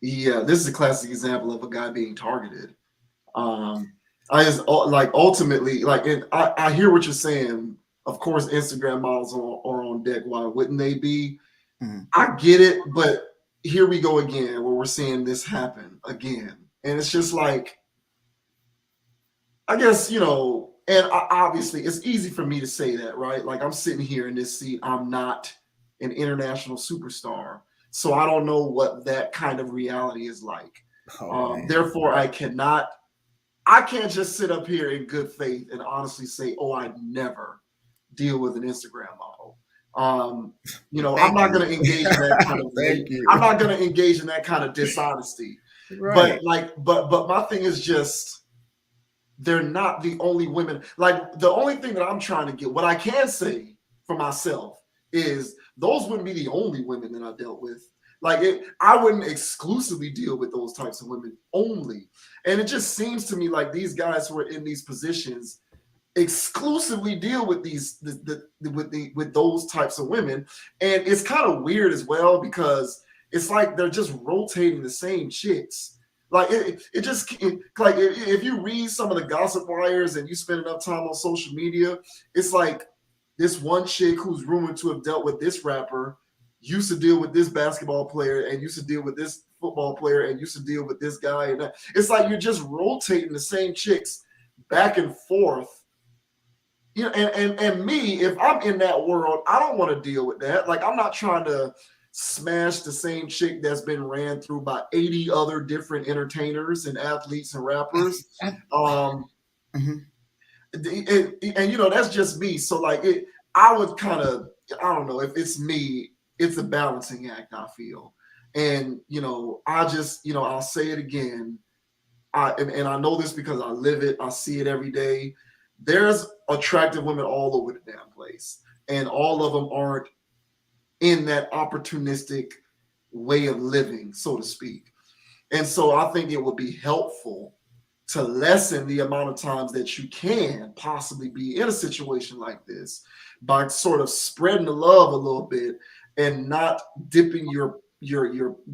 yeah, this is a classic example of a guy being targeted. I just like ultimately like, and I hear what you're saying Of course, Instagram models are on deck. Why wouldn't they be? Mhm. I get it, but here we go again, where we're seeing this happen again, and it's just like, I guess, and obviously it's easy for me to say that, right? Like I'm sitting here in this seat, I'm not an international superstar, so I don't know what that kind of reality is like. Oh man. Therefore, I can't just sit up here in good faith and honestly say, oh, I'd never deal with an Instagram model. I'm Thank not you. going to engage in that kind of Thank I'm you. not going to engage in that kind of dishonesty. But Right. but my thing is just they're not the only women. Like the only thing that I'm trying to get, what I can say for myself is those wouldn't be the only women that I dealt with. Like I wouldn't exclusively deal with those types of women only. And it just seems to me like these guys who are in these positions exclusively deal with with those types of women, and it's kind of weird as well because it's like they're just rotating the same chicks. Like like if you read some of the gossip wires and you spend enough time on social media, it's like this one chick who's rumored to have dealt with this rapper used to deal with this basketball player and used to deal with this football player and used to deal with this guy, and it's like you're just rotating the same chicks back and forth. And me, if I'm in that world, I don't want to deal with that. Like I'm not trying to smash the same chick that's been ran through by 80 other different entertainers and athletes and rappers. I- Um, mhm. and that's just me. So like I would kind of, I don't know, if it's me, it's a balancing act, I feel. And I just, I'll say it again. And I know this because I live it, I see it every day. There's attractive women all over the damn place, and all of them aren't in that opportunistic way of living, so to speak. And so I think it would be helpful to lessen the amount of times that you can possibly be in a situation like this by sort of spreading the love a little bit and not dipping your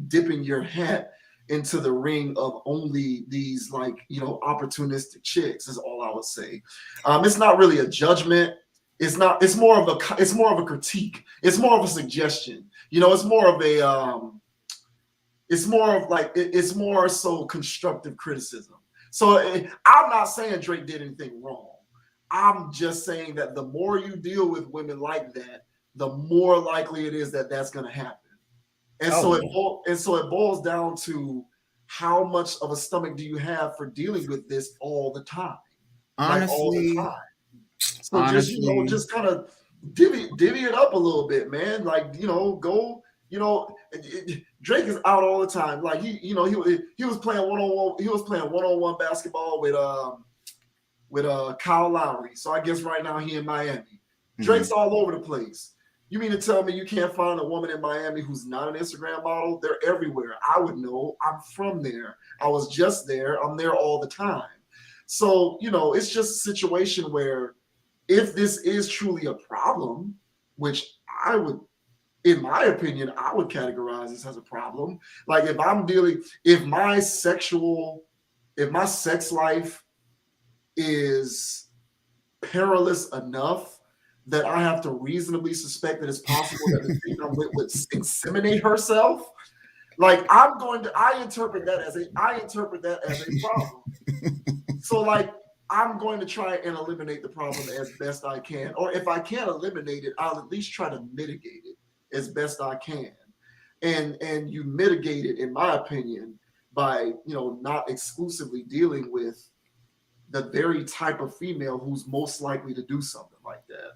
dipping your hat into the ring of only these like opportunistic chicks is all I would say. It's not really a judgment. It's not. It's more of a critique. It's more of a suggestion. It's more of a it's more of like it's more so constructive criticism. So I'm not saying Drake did anything wrong. I'm just saying that the more you deal with women like that, the more likely it is that that's going to happen. And Oh so yeah. it boils down to how much of a stomach do you have for dealing with this all the time, like all the Honestly, time. So just honestly, just kind of divvy it up a little bit, man. Like go. Drake is out all the time. Like he was playing one on one. He was playing one-on-one basketball with Kyle Lowry. So I guess right now he in Miami. Drake's mhm. all over the place. You mean to tell me you can't find a woman in Miami who's not an Instagram model? They're everywhere. I would know. I'm from there. I was just there. I'm there all the time. So, it's just a situation where if this is truly a problem, which I would, in my opinion, I would categorize this as a problem. Like if my sex life is perilous enough that I have to reasonably suspect that it's possible that the chick I'm with would inseminate herself, like I interpret that as a problem. So like I'm going to try and eliminate the problem as best I can. Or if I can't eliminate it, I'll at least try to mitigate it as best I can. And you mitigate it, in my opinion, by not exclusively dealing with the very type of female who's most likely to do something like that.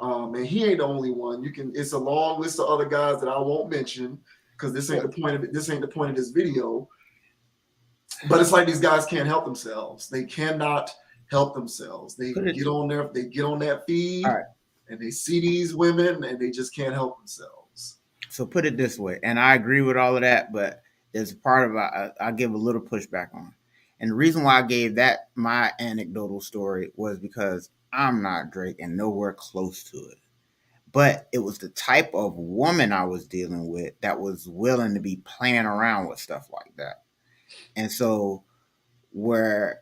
And he ain't the only one. It's a long list of other guys that I won't mention because this ain't Well, the point of it. This ain't the point of this video. But it's like these guys can't help themselves. They cannot help themselves. put it They get on that all feed right. and they see these women and they just can't help themselves. So put it this way, and I agree with all of that, but there's a part of I give a little pushback on. And the reason why I gave that my anecdotal story was because I'm not Drake and nowhere close to it. But it was the type of woman I was dealing with that was willing to be playing around with stuff like that. And so where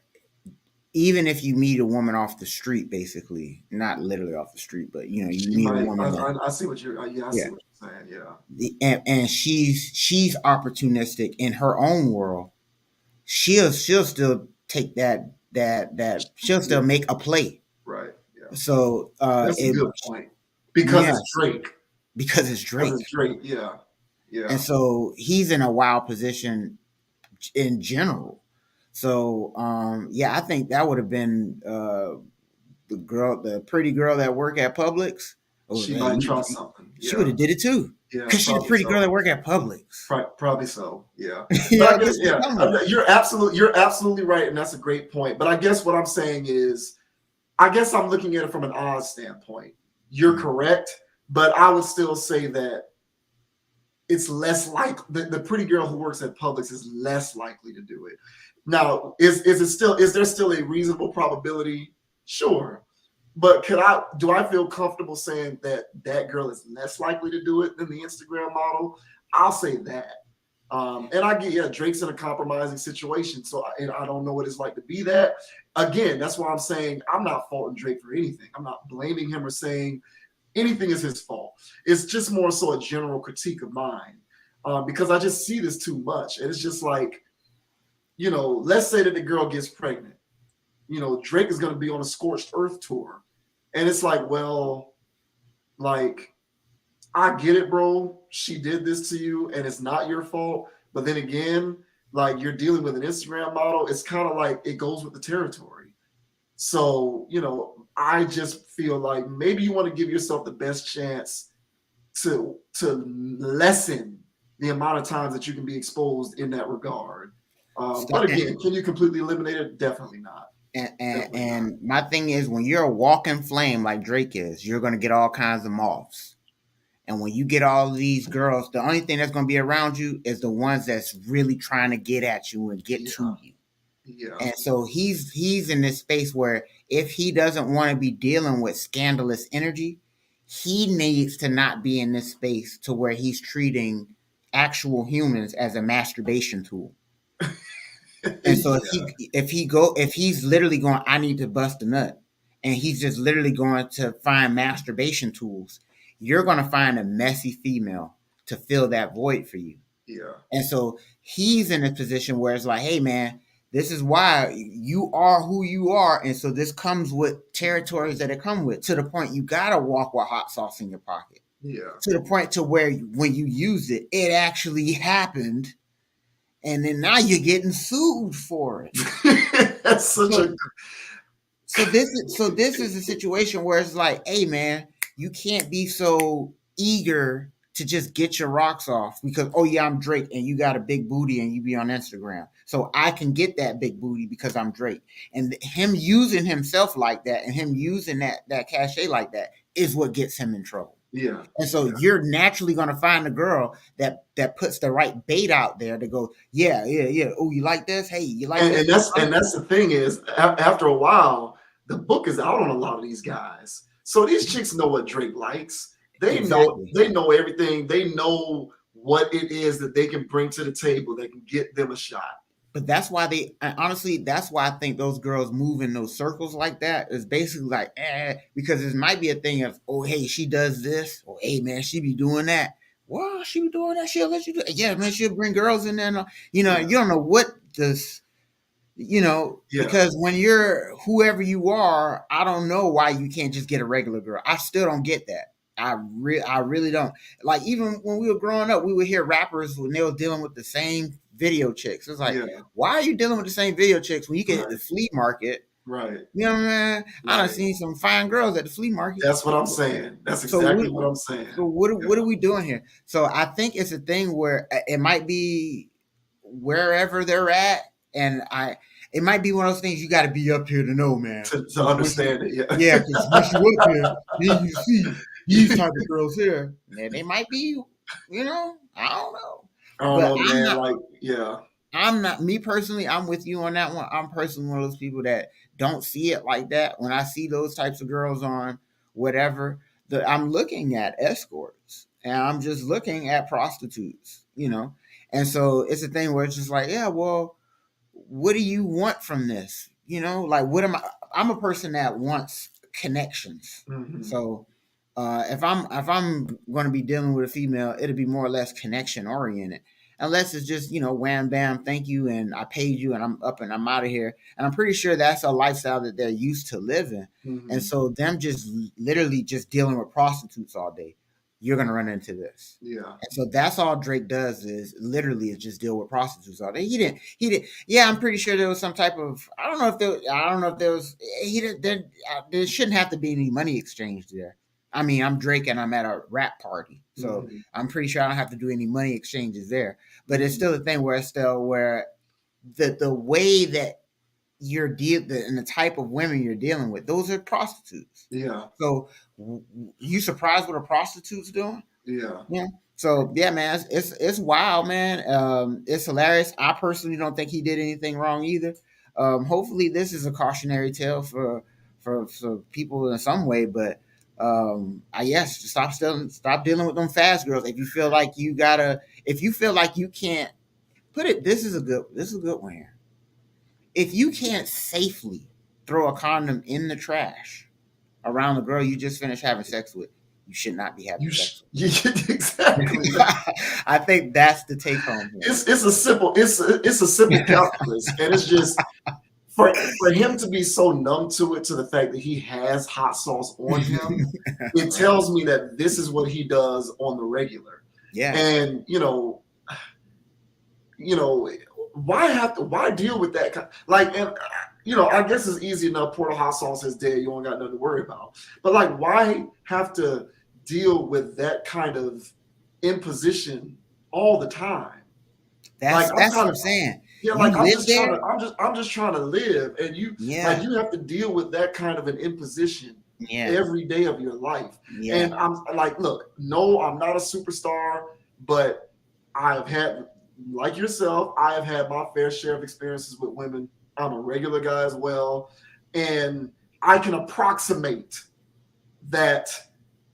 even if you meet a woman off the street, basically, not literally off the street, but you She meet a might. woman that, I see what you're. Yeah, I yeah, see what you're saying. Yeah. and she's opportunistic in her own world. She'll still take that she'll Yeah. still make a play. Right. Yeah. So That's a it good point. Because it's yes, Drake. because it's Because Drake. it's Drake. Yeah. And Yeah. so he's in a wild position in general. So yeah, I think that would have been the pretty girl that work at Publix. Oh, She hey, might try something. she would Yeah. have did it too, Yeah. because she's the Probably pretty girl so. that work at Publix. Probably so. Yeah. But I Yeah, guess this is yeah, coming. you're absolutely right, and that's a great point. But I guess what I'm saying is, I guess I'm looking at it from an odds standpoint. You're correct, but I would still say that it's less like the pretty girl who works at Publix is less likely to do it. Now, is there still a reasonable probability? Sure. But do I feel comfortable saying that that girl is less likely to do it than the Instagram model? I'll say that. And I get, yeah, Drake's in a compromising situation, so I don't know what it's like to be that. Again, that's why I'm saying I'm not faulting Drake for anything. I'm not blaming him or saying anything is his fault. It's just more so a general critique of mine, because I just see this too much, and it's just like, let's say that the girl gets pregnant. Drake is going to be on a scorched earth tour, and it's like, well, like, I get it, bro. She did this to you, and it's not your fault. But then again, like, you're dealing with an Instagram model. It's kind of like it goes with the territory. So, I just feel like maybe you want to give yourself the best chance to lessen the amount of times that you can be exposed in that regard. But again, can you completely eliminate it? Definitely not. And my thing is, when you're a walking flame like Drake is, you're gonna get all kinds of moths. And when you get all of these girls, the only thing that's gonna be around you is the ones that's really trying to get at you and get to you. Yeah. And so he's in this space where if he doesn't want to be dealing with scandalous energy, he needs to not be in this space to where he's treating actual humans as a masturbation tool. And so if he's literally going, I need to bust a nut, and he's just literally going to find masturbation tools, you're going to find a messy female to fill that void for you. Yeah. And so he's in a position where it's like, hey man, this is why you are who you are. And so this comes with territories that it come with, to the point you gotta walk with hot sauce in your pocket. Yeah. To the point to where when you use it, it actually happened. And then now you're getting sued for it. That's such a So this is a situation where it's like, hey man, you can't be so eager to just get your rocks off because, oh yeah, I'm Drake and you got a big booty and you be on Instagram. So I can get that big booty because I'm Drake. And him using himself like that and him using that cachet like that is what gets him in trouble. Yeah. And so you're naturally going to find a girl that puts the right bait out there to go, yeah. Oh, you like this? Hey, you like this? And that's the thing is, after a while, the book is out on a lot of these guys. So these chicks know what Drake likes. They know everything. They know what it is that they can bring to the table that can get them a shot. But that's why that's why I think those girls move in those circles like that is basically like, because it might be a thing of, oh, hey, she does this, or hey, man, she be doing that. Well, she be doing that. She'll let you do it. Yeah, man, she'll bring girls in there. You don't know what this, because when you're whoever you are, I don't know why you can't just get a regular girl. I still don't get that. I really don't. Like, even when we were growing up, we would hear rappers when they were dealing with the same video chicks. It's like, why are you dealing with the same video chicks when you can hit the flea market? Right. You know what I mean? I done seen some fine girls at the flea market. That's what I'm saying. That's exactly what I'm saying. So what are we doing here? So I think it's a thing where it might be wherever they're at, and it might be one of those things you got to be up here to know, man. To understand it, yeah. Yeah, because once you up here, then you see these type of girls here. And they might be, I don't know. I don't know, man. I'm not, me personally, I'm with you on that one. I'm personally one of those people that don't see it like that. When I see those types of girls on whatever, I'm looking at escorts and I'm just looking at prostitutes, And so it's a thing where it's just like, yeah, well, what do you want from this? like what am I? I'm a person that wants connections. Hmm. So if I'm going to be dealing with a female, it'll be more or less connection oriented. Unless it's just wham bam, thank you, and I paid you, and I'm up and I'm out of here. And I'm pretty sure that's a lifestyle that they're used to living. And Hmm. so them just literally just dealing with prostitutes all day, you're gonna run into this. Yeah. And so that's all Drake does is literally is just deal with prostitutes all day. He did. Yeah, I'm pretty sure there was some type of I don't know if there was he did there shouldn't have to be any money exchange there. I mean, I'm Drake and I'm at a rap party, so Hmm. I'm pretty sure I don't have to do any money exchanges there. But it's Hmm. still a thing where it's still where the way that and the type of women you're dealing with, those are prostitutes. Yeah. So you surprised what a prostitute's doing? Yeah. Yeah. So yeah, man, it's wild, man. It's hilarious. I personally don't think he did anything wrong either. Hopefully, this is a cautionary tale for people in some way. But I yes, stop dealing with them fast girls. If you feel like you can't put it, this is a good one here. If you can't safely throw a condom in the trash around the girl you just finished having sex with, you should not be having sex with. Yeah, exactly. I think that's the take home here. It's a simple calculus, and it's just for him to be so numb to it, to the fact that he has hot sauce on him, it Right. tells me that this is what he does on the regular. Yeah. And why deal with that like, and I guess it's easy enough. Pour the hot sauce is dead. You don't got nothing to worry about. But like, why have to deal with that kind of imposition all the time? Like, I'm That's what trying I'm to, saying. yeah, You like live there? I'm just trying to live, and Yeah. you have to deal with that kind of an imposition Yeah. every day of your life. Yeah. And I'm like, look, no, I'm not a superstar, but I've had, like yourself, I have had my fair share of experiences with women. I'm a regular guy as well, and I can approximate that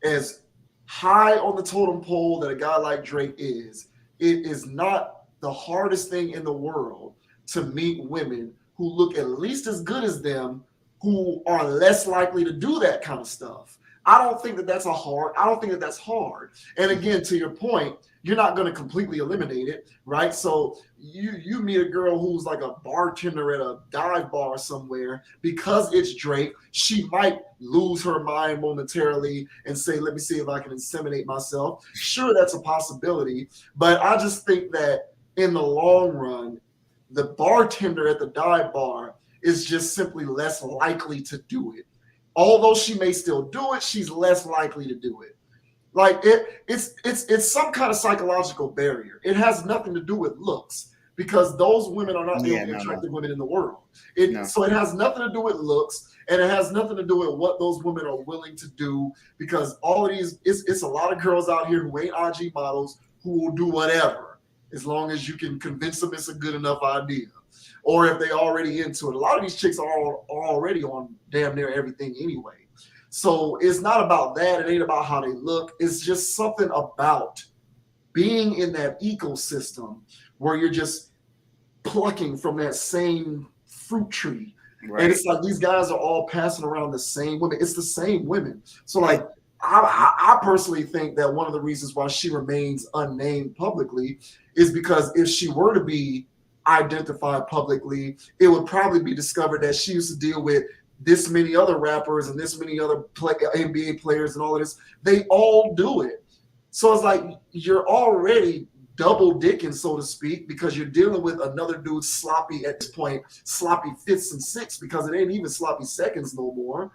as high on the totem pole that a guy like Drake is. It is not the hardest thing in the world to meet women who look at least as good as them, who are less likely to do that kind of stuff. I don't think that that's hard. And again, to your point, you're not going to completely eliminate it, right? So you meet a girl who's like a bartender at a dive bar somewhere, because it's Drake, she might lose her mind momentarily and say, let me see if I can inseminate myself. Sure, that's a possibility, but I just think that in the long run, the bartender at the dive bar is just simply less likely to do it. Although she may still do it, she's less likely to do it. Like, it's some kind of psychological barrier. It has nothing to do with looks, because those women are not the Yeah. only No. No. attractive women in the world. No. So it has nothing to do with looks, and it has nothing to do with what those women are willing to do, because all of these, it's a lot of girls out here who ain't IG models, who will do whatever as long as you can convince them it's a good enough idea, or if they already into it. A lot of these chicks are already on damn near everything anyway. So it's not about that. It ain't about how they look. It's just something about being in that ecosystem where you're just plucking from that same fruit tree. And Right. it's like these guys are all passing around the same women. It's the same women. So like, And I personally think that one of the reasons why she remains unnamed publicly is because if she were to be identified publicly, it would probably be discovered that she used to deal with this many other rappers and this many other NBA players and all of this. They all do it. So it's like you're already double dicking, so to speak, because you're dealing with another dude's sloppy, at this point, sloppy fifths and sixths, because it ain't even sloppy seconds no more.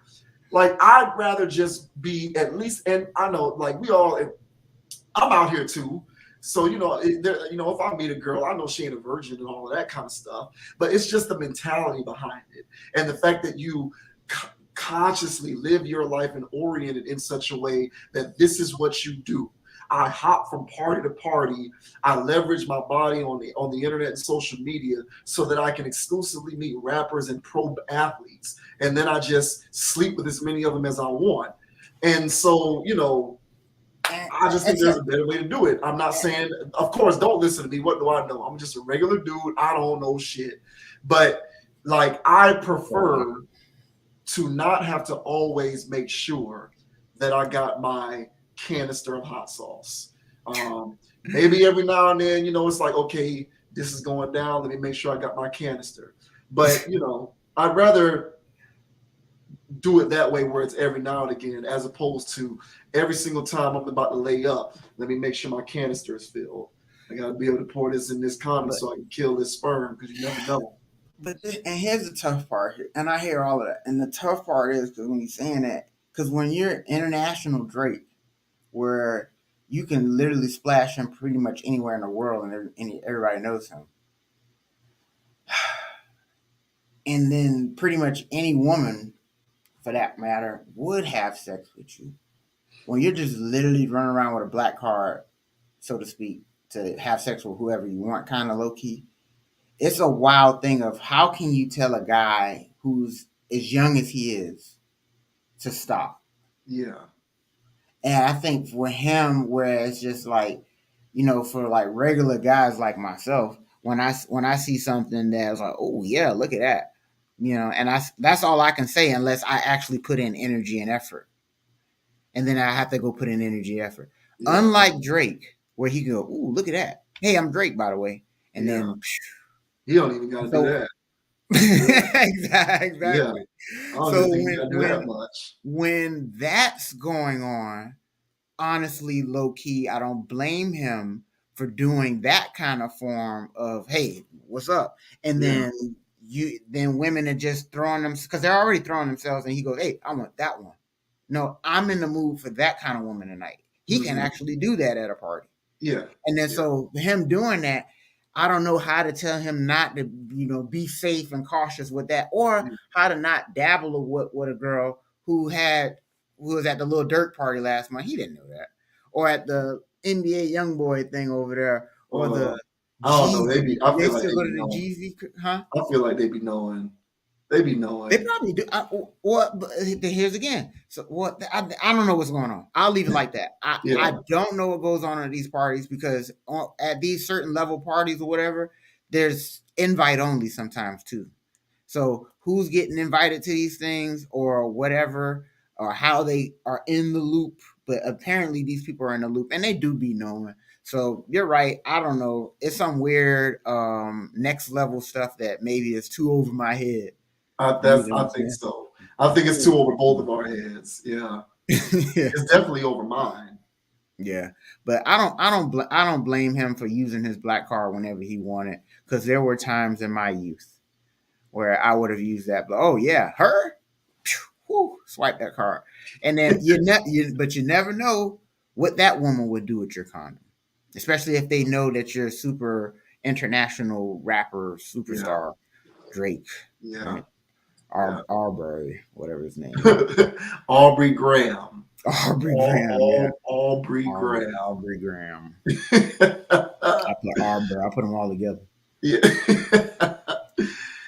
Like, I'd rather just be at least, and I know, like, I'm out here too. So, if I meet a girl, I know she ain't a virgin and all of that kind of stuff, but it's just the mentality behind it. And the fact that you consciously live your life and orient it in such a way that this is what you do. I hop from party to party. I leverage my body on the internet and social media so that I can exclusively meet rappers and pro athletes. And then I just sleep with as many of them as I want. And so, I just think there's a better way to do it. I'm not saying, of course, don't listen to me. What do I know? I'm just a regular dude. I don't know shit. But Like I So wild. prefer to not have to always make sure that I got my canister of hot sauce. Maybe every now and then, it's like, okay, this is going down. Let me make sure I got my canister. But, I'd rather do it that way where it's every now and again, as opposed to every single time I'm about to lay up, let me make sure my canister is filled. I got to be able to pour this in this condom But so I can kill this sperm because you never know. and here's the tough part here, and I hear all of that. And the tough part is because when he's saying that, because when you're international Drake, where you can literally splash him pretty much anywhere in the world, and everybody knows him, and then pretty much any woman, for that matter, would have sex with you. When you're just literally running around with a black card, so to speak, to have sex with whoever you want, kind of low key, it's a wild thing of how can you tell a guy who's as young as he is to stop. Yeah. And I think for him, where it's just like, for like regular guys like myself, when I see something that's like, oh yeah, look at that, and that's all I can say unless I actually put in energy and effort, and then I have to go put in energy effort. Yeah. Unlike Drake, where he can go, ooh, look at that. Hey, I'm Drake, by the way, and Yeah. then He don't even got to do so that. Yeah. Yeah. exactly. I don't So even think he when got to do that when much. when that's going on, honestly, low key, I don't blame him for doing that kind of form of, hey, what's up? And Yeah. then women are just throwing them because they're already throwing themselves, and he goes, hey, I want that one. No, I'm in the mood for that kind of woman tonight. He can Hmm. actually do that at a party. Yeah. And then Yeah. so him doing that, I don't know how to tell him not to, be safe and cautious with that, or Yeah. how to not dabble with a girl who was at the little dirt party last month. He didn't know that, or at the NBA YoungBoy thing over there, or the I don't know. Jeezy. I They feel like still they go be to the knowing. Jeezy, huh? I feel like they be knowing. They be They knowing. probably do. But here's again. So what? I don't know what's going on. I'll leave it like that. I Yeah. don't know what goes on at these parties because at these certain level parties or whatever, there's invite only sometimes too. So who's getting invited to these things or whatever, or how they are in the loop. But apparently these people are in the loop and they do be knowing. So you're right. I don't know. It's some weird next level stuff that maybe is too over my head for me to I think understand. so. I think it's too over both of our heads. Yeah. Yeah. It's definitely over mine. Yeah, but I don't blame him for using his black card whenever he wanted, because there were times in my youth where I would have used that. But oh yeah, her, whew, swipe that card, and then but you never know what that woman would do with your condom, especially if they know that you're a super international rapper Yeah. superstar Drake, Yeah. right? Yeah. Arbery, whatever his name is, Aubrey Graham. Aubrey Graham, yeah, Aubrey Graham. Aubrey Graham. Yeah. I put Arbor. I put them all together.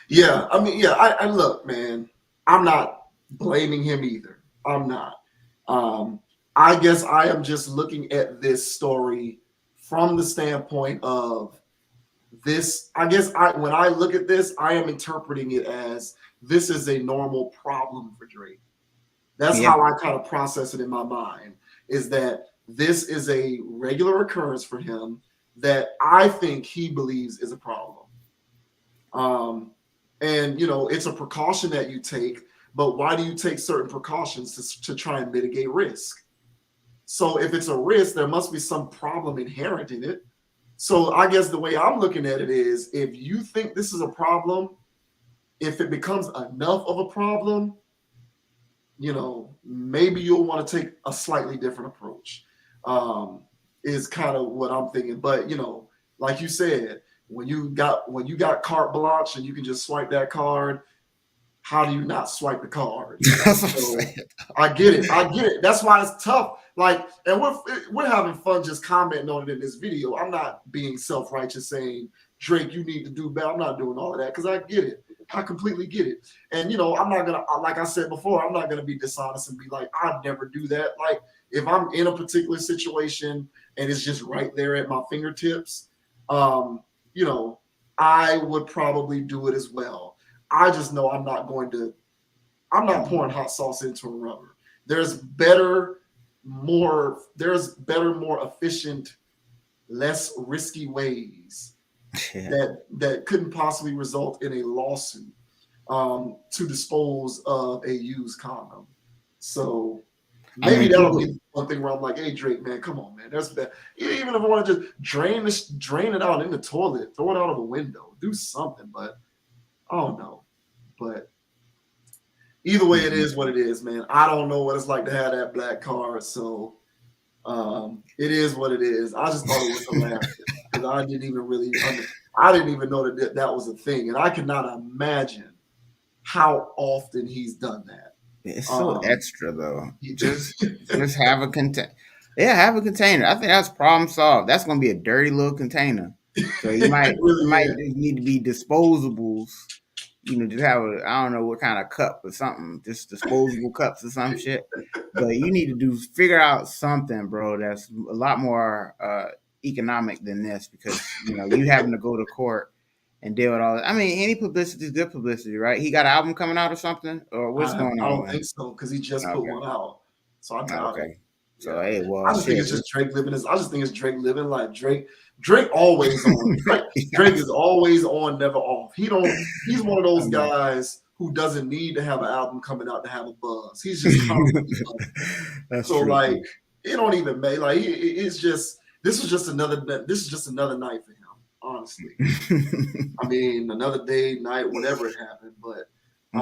Yeah. I mean, yeah. I look, man. I'm not blaming him either. I'm not. Um, I guess I am just looking at this story from the standpoint of this. I guess when I look at this, I am interpreting it as this is a normal problem for Drake. That's Yeah, how I kind of process it in my mind, is that this is a regular occurrence for him that I think he believes is a problem. Um, and it's a precaution that you take, but why do you take certain precautions to try and mitigate risk? So if it's a risk, there must be some problem inherent in it. So I guess the way I'm looking at it is, if you think this is a problem, if it becomes enough of a problem, maybe you'll want to take a slightly different approach. Is kind of what I'm thinking. But like you said, when you got carte blanche and you can just swipe that card, how do you not swipe the card? that's what I'm So saying. I get it. I get it. That's why it's tough. Like, and we're having fun just commenting on it in this video. I'm not being self-righteous saying, Drake, you need to do better. I'm not doing all of that because I get it. I completely get it. And I'm not gonna, like I said before, I'm not gonna be dishonest and be like, I'd never do that. Like, if I'm in a particular situation and it's just right there at my fingertips, um, you know, I would probably do it as well. I just know I'm not pouring hot sauce into a rubber. There's better, more efficient, less risky ways Yeah. that couldn't possibly result in a lawsuit to dispose of a used condom. So I maybe mean, that'll people. be one thing where I'm like, hey Drake, man, come on, man. There's better. Even if I want to just drain it out in the toilet, throw it out of a window, do something. But I don't know. But either way, it Mhm. is what it is, man. I don't know what it's like to have that black card, so it is what it is. I just thought it was hilarious because I didn't even know that was a thing, and I cannot imagine how often he's done that. It's so Um, extra though. Just have a container. Yeah, have a container. I think that's problem solved. That's gonna be a dirty little container. So it you really might is. just need to be disposables. Just have a I don't know what kind of cup or something, just disposable cups or some shit. But you need to figure out something, bro, that's a lot more economic than this because you having to go to court and deal with all that. I mean, any publicity is good publicity, right? He got an album coming out or something, or what's going I on, don't man? think so because he just put Okay, one out, so I doubt it. okay. So Yeah, hey, well, I just think shit. it's just Drake living his. I just think it's Drake living like Drake. Drake always on. Drake is always on, never off. He don't. He's one of I those mean, guys who doesn't need to have an album coming out to have a buzz. He's just constantly buzzing. that's So true like, too. it don't even make like it's just this is just another night for him. Honestly, I mean another day, night, whatever it happened, but Mhm.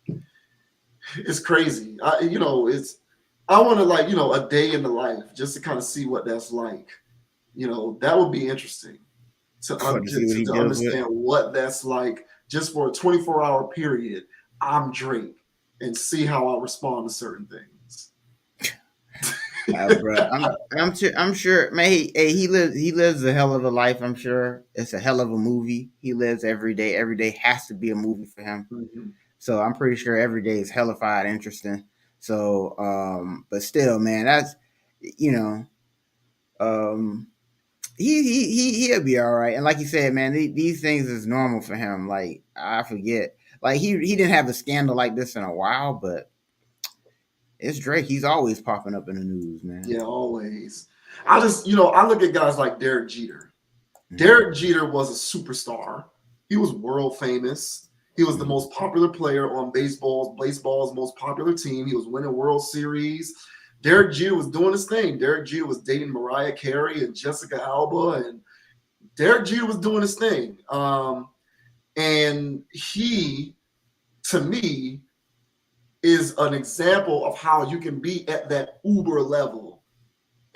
um, it's crazy. I want to like a day in the life just to kind of see what that's like. That would be interesting What to see what he to deals with. understand what that's like just for a 24-hour period. I'm Drake and see how I respond to certain things. Bro, I'm sure, man. He lives a hell of a life. I'm sure it's a hell of a movie. He lives every day. Every day has to be a movie for him. Mhm. So I'm pretty sure every day is hellified interesting. So, but still, man, that's you know, um, he'll be all right. And like you said, man, these things is normal for him. Like I forget, like he didn't have a scandal like this in a while, but it's Drake. He's always popping up in the news, man. Yeah, always. I look at guys like Derek Jeter. Mm-hmm. Derek Jeter was a superstar. He was world famous. He was the Mm-hmm. most popular player on baseball's most popular team. He was winning World Series. Derek Jeter was doing his thing. Derek Jeter was dating Mariah Carey and Jessica Alba, and Derek Jeter was doing his thing. And he, to me, is an example of how you can be at that uber level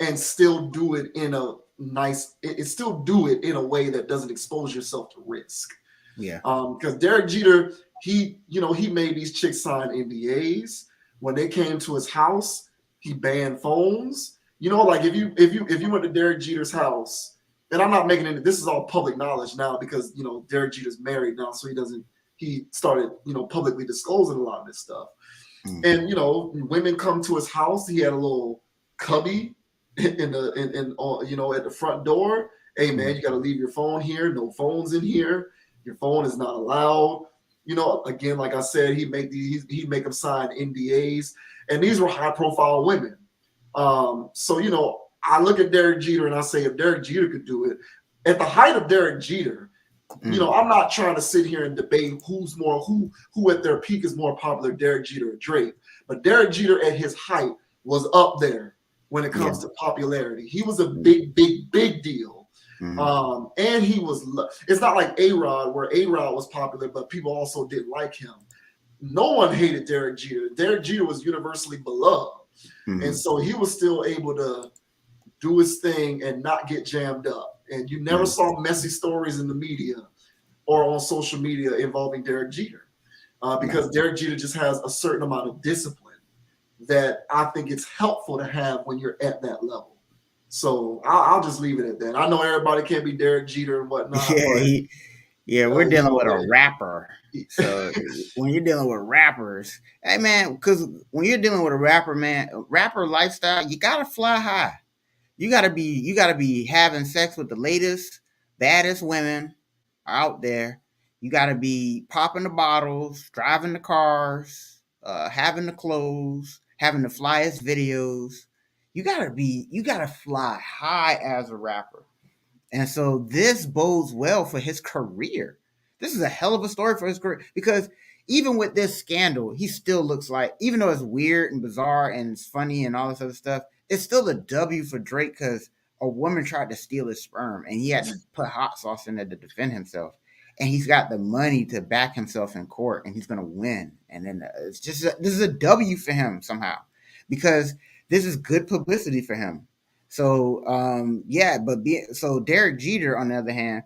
and still do it in a still do it in a way that doesn't expose yourself to risk. Yeah. Because Derek Jeter, he made these chicks sign NDAs. When they came to his house, he banned phones. Like if you went to Derek Jeter's house, and I'm not making any. This is all public knowledge now because Derek Jeter's married now, so he started publicly disclosing a lot of this stuff. Mm. And women come to his house. He had a little cubby in the at the front door. Hey man, Mm. you got to leave your phone here. No phones in here. Your phone is not allowed. Again, like I said, he'd make them sign NDAs, and these were high profile women. So I look at Derek Jeter and I say, if Derek Jeter could do it, at the height of Derek Jeter, Mm. I'm not trying to sit here and debate who at their peak is more popular, Derek Jeter or Drake. But Derek Jeter at his height was up there when it Yeah. comes to popularity. He was a Mm. big, big, big deal. Mm. And he was. It's not like A-Rod, where A-Rod was popular, but people also didn't like him. No one hated Derek Jeter. Derek Jeter was universally beloved, and Mm. so he was still able to do his thing and not get jammed up. And you never Mm. saw messy stories in the media or on social media involving Derek Jeter, because No. Derek Jeter just has a certain amount of discipline that I think it's helpful to have when you're at that level. So I'll just leave it at that. I know everybody can't be Derek Jeter and whatnot, Yeah. but Yeah. We're dealing with a hey, rapper. So when you're dealing with rappers, hey man, because when you're dealing with a rapper, man, rapper lifestyle, you gotta fly high. You gotta be having sex with the latest, baddest women out there. You got to be popping the bottles, driving the cars, having the clothes, having the flyest videos. You got to fly high as a rapper. And so this bodes well for his career. This is a hell of a story for his career because even with this scandal, he still looks like, even though it's weird and bizarre and it's funny and all this other stuff, it's still a W for Drake because a woman tried to steal his sperm and he had to put hot sauce in there to defend himself. And he's got the money to back himself in court and he's going to win. And then it's just, this is a W for him somehow because this is good publicity for him. So so Derek Jeter, on the other hand,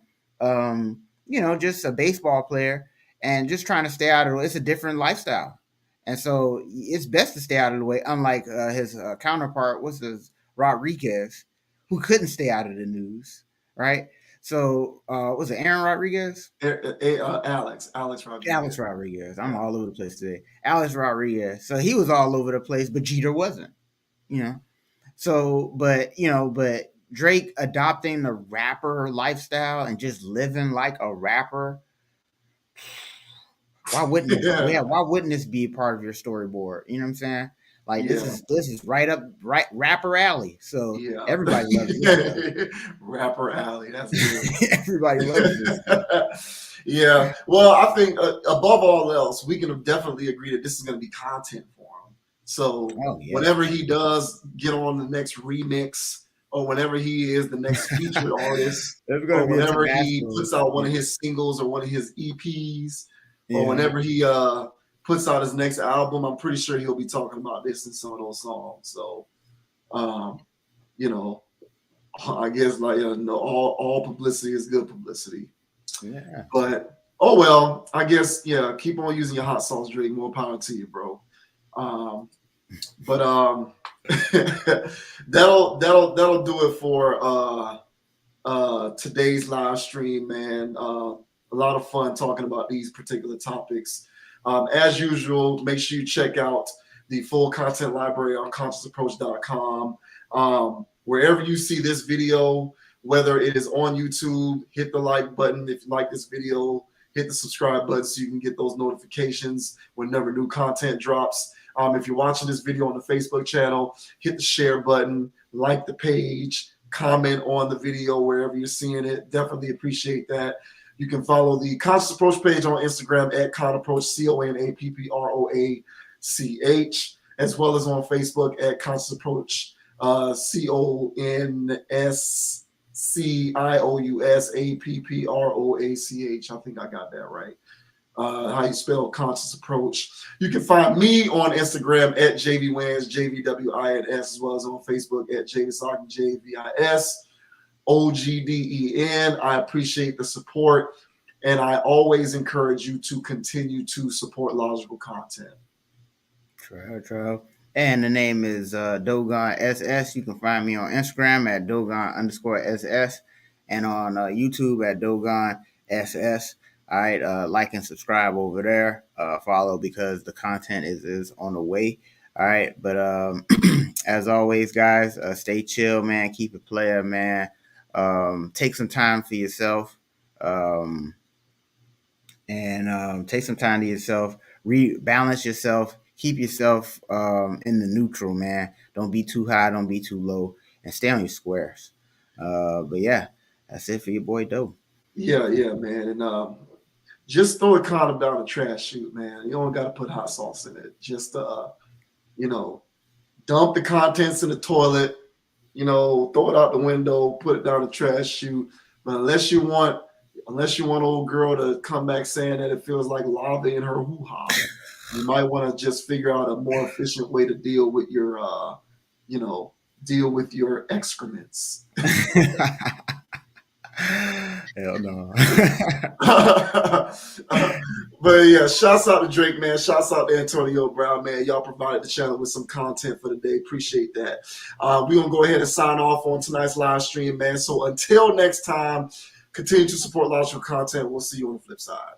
just a baseball player and just trying to stay out of it. It's a different lifestyle, and so it's best to stay out of the way. Unlike his counterpart, what's his Rodriguez, who couldn't stay out of the news, right? So was it Aaron Rodriguez? Alex Rodriguez. Alex Rodriguez. I'm all over the place today. Alex Rodriguez. So he was all over the place, but Jeter wasn't. You know. So, but Drake adopting the rapper lifestyle and just living like a rapper. Why wouldn't it? Yeah, why wouldn't this be a part of your storyboard? You know what I'm saying? Like this is right rapper alley. So everybody loves this. Rapper alley. That's good. Everybody loves this. Yeah. Well, I think above all else, we can definitely agree that this is going to be content for him. So whenever he does get on the next remix, or whenever he is the next featured artist, or whenever he puts out one of his singles or one of his EPs, or whenever he puts out his next album, I'm pretty sure he'll be talking about this in some of those songs. So, I guess all publicity is good publicity. Yeah. But oh well, I guess keep on using your hot sauce, Drake. More power to you, bro. But that'll do it for today's live stream, man. A lot of fun talking about these particular topics. As usual, make sure you check out the full content library on consciousapproach.com. Wherever you see this video, whether it is on YouTube, hit the like button if you like this video, hit the subscribe button so you can get those notifications whenever new content drops. If you're watching this video on the Facebook channel, hit the share button, like the page, comment on the video wherever you're seeing it. Definitely appreciate that. You can follow the Conscious Approach page on Instagram at ConApproach, CONAPPROACH, as well as on Facebook at Conscious Approach, CONSCIOUSAPPROACH. I think I got that right. How you spell Conscious Approach. You can find me on Instagram at JVWins, JVWINS, as well as on Facebook at JVSOG, JVISOGDEN. I appreciate the support, and I always encourage you to continue to support logical content. True. And the name is Dogon SS. You can find me on Instagram at Dogon_SS and on YouTube at Dogon SS. All right, like and subscribe over there. Follow because the content is on the way. All right, but as always, guys, stay chill, man. Keep it player, man. Take some time for yourself, and take some time to yourself. Rebalance yourself. Keep yourself in the neutral, man. Don't be too high. Don't be too low, and stay on your squares. But yeah, that's it for your boy Doe. Yeah, man, and just throw a condom down the trash chute, man. You don't got to put hot sauce in it. Just, dump the contents in the toilet, throw it out the window, put it down the trash chute. But unless you want old girl to come back saying that it feels like lava in her hoo-ha, you might want to just figure out a more efficient way to deal with your, excrements. Hell no. But yeah, shouts out to Drake, man. Shouts out to Antonio Brown, man. Y'all provided the channel with some content for the day. Appreciate that. We're going to go ahead and sign off on tonight's live stream, man. So until next time, continue to support logical content. We'll see you on the flip side.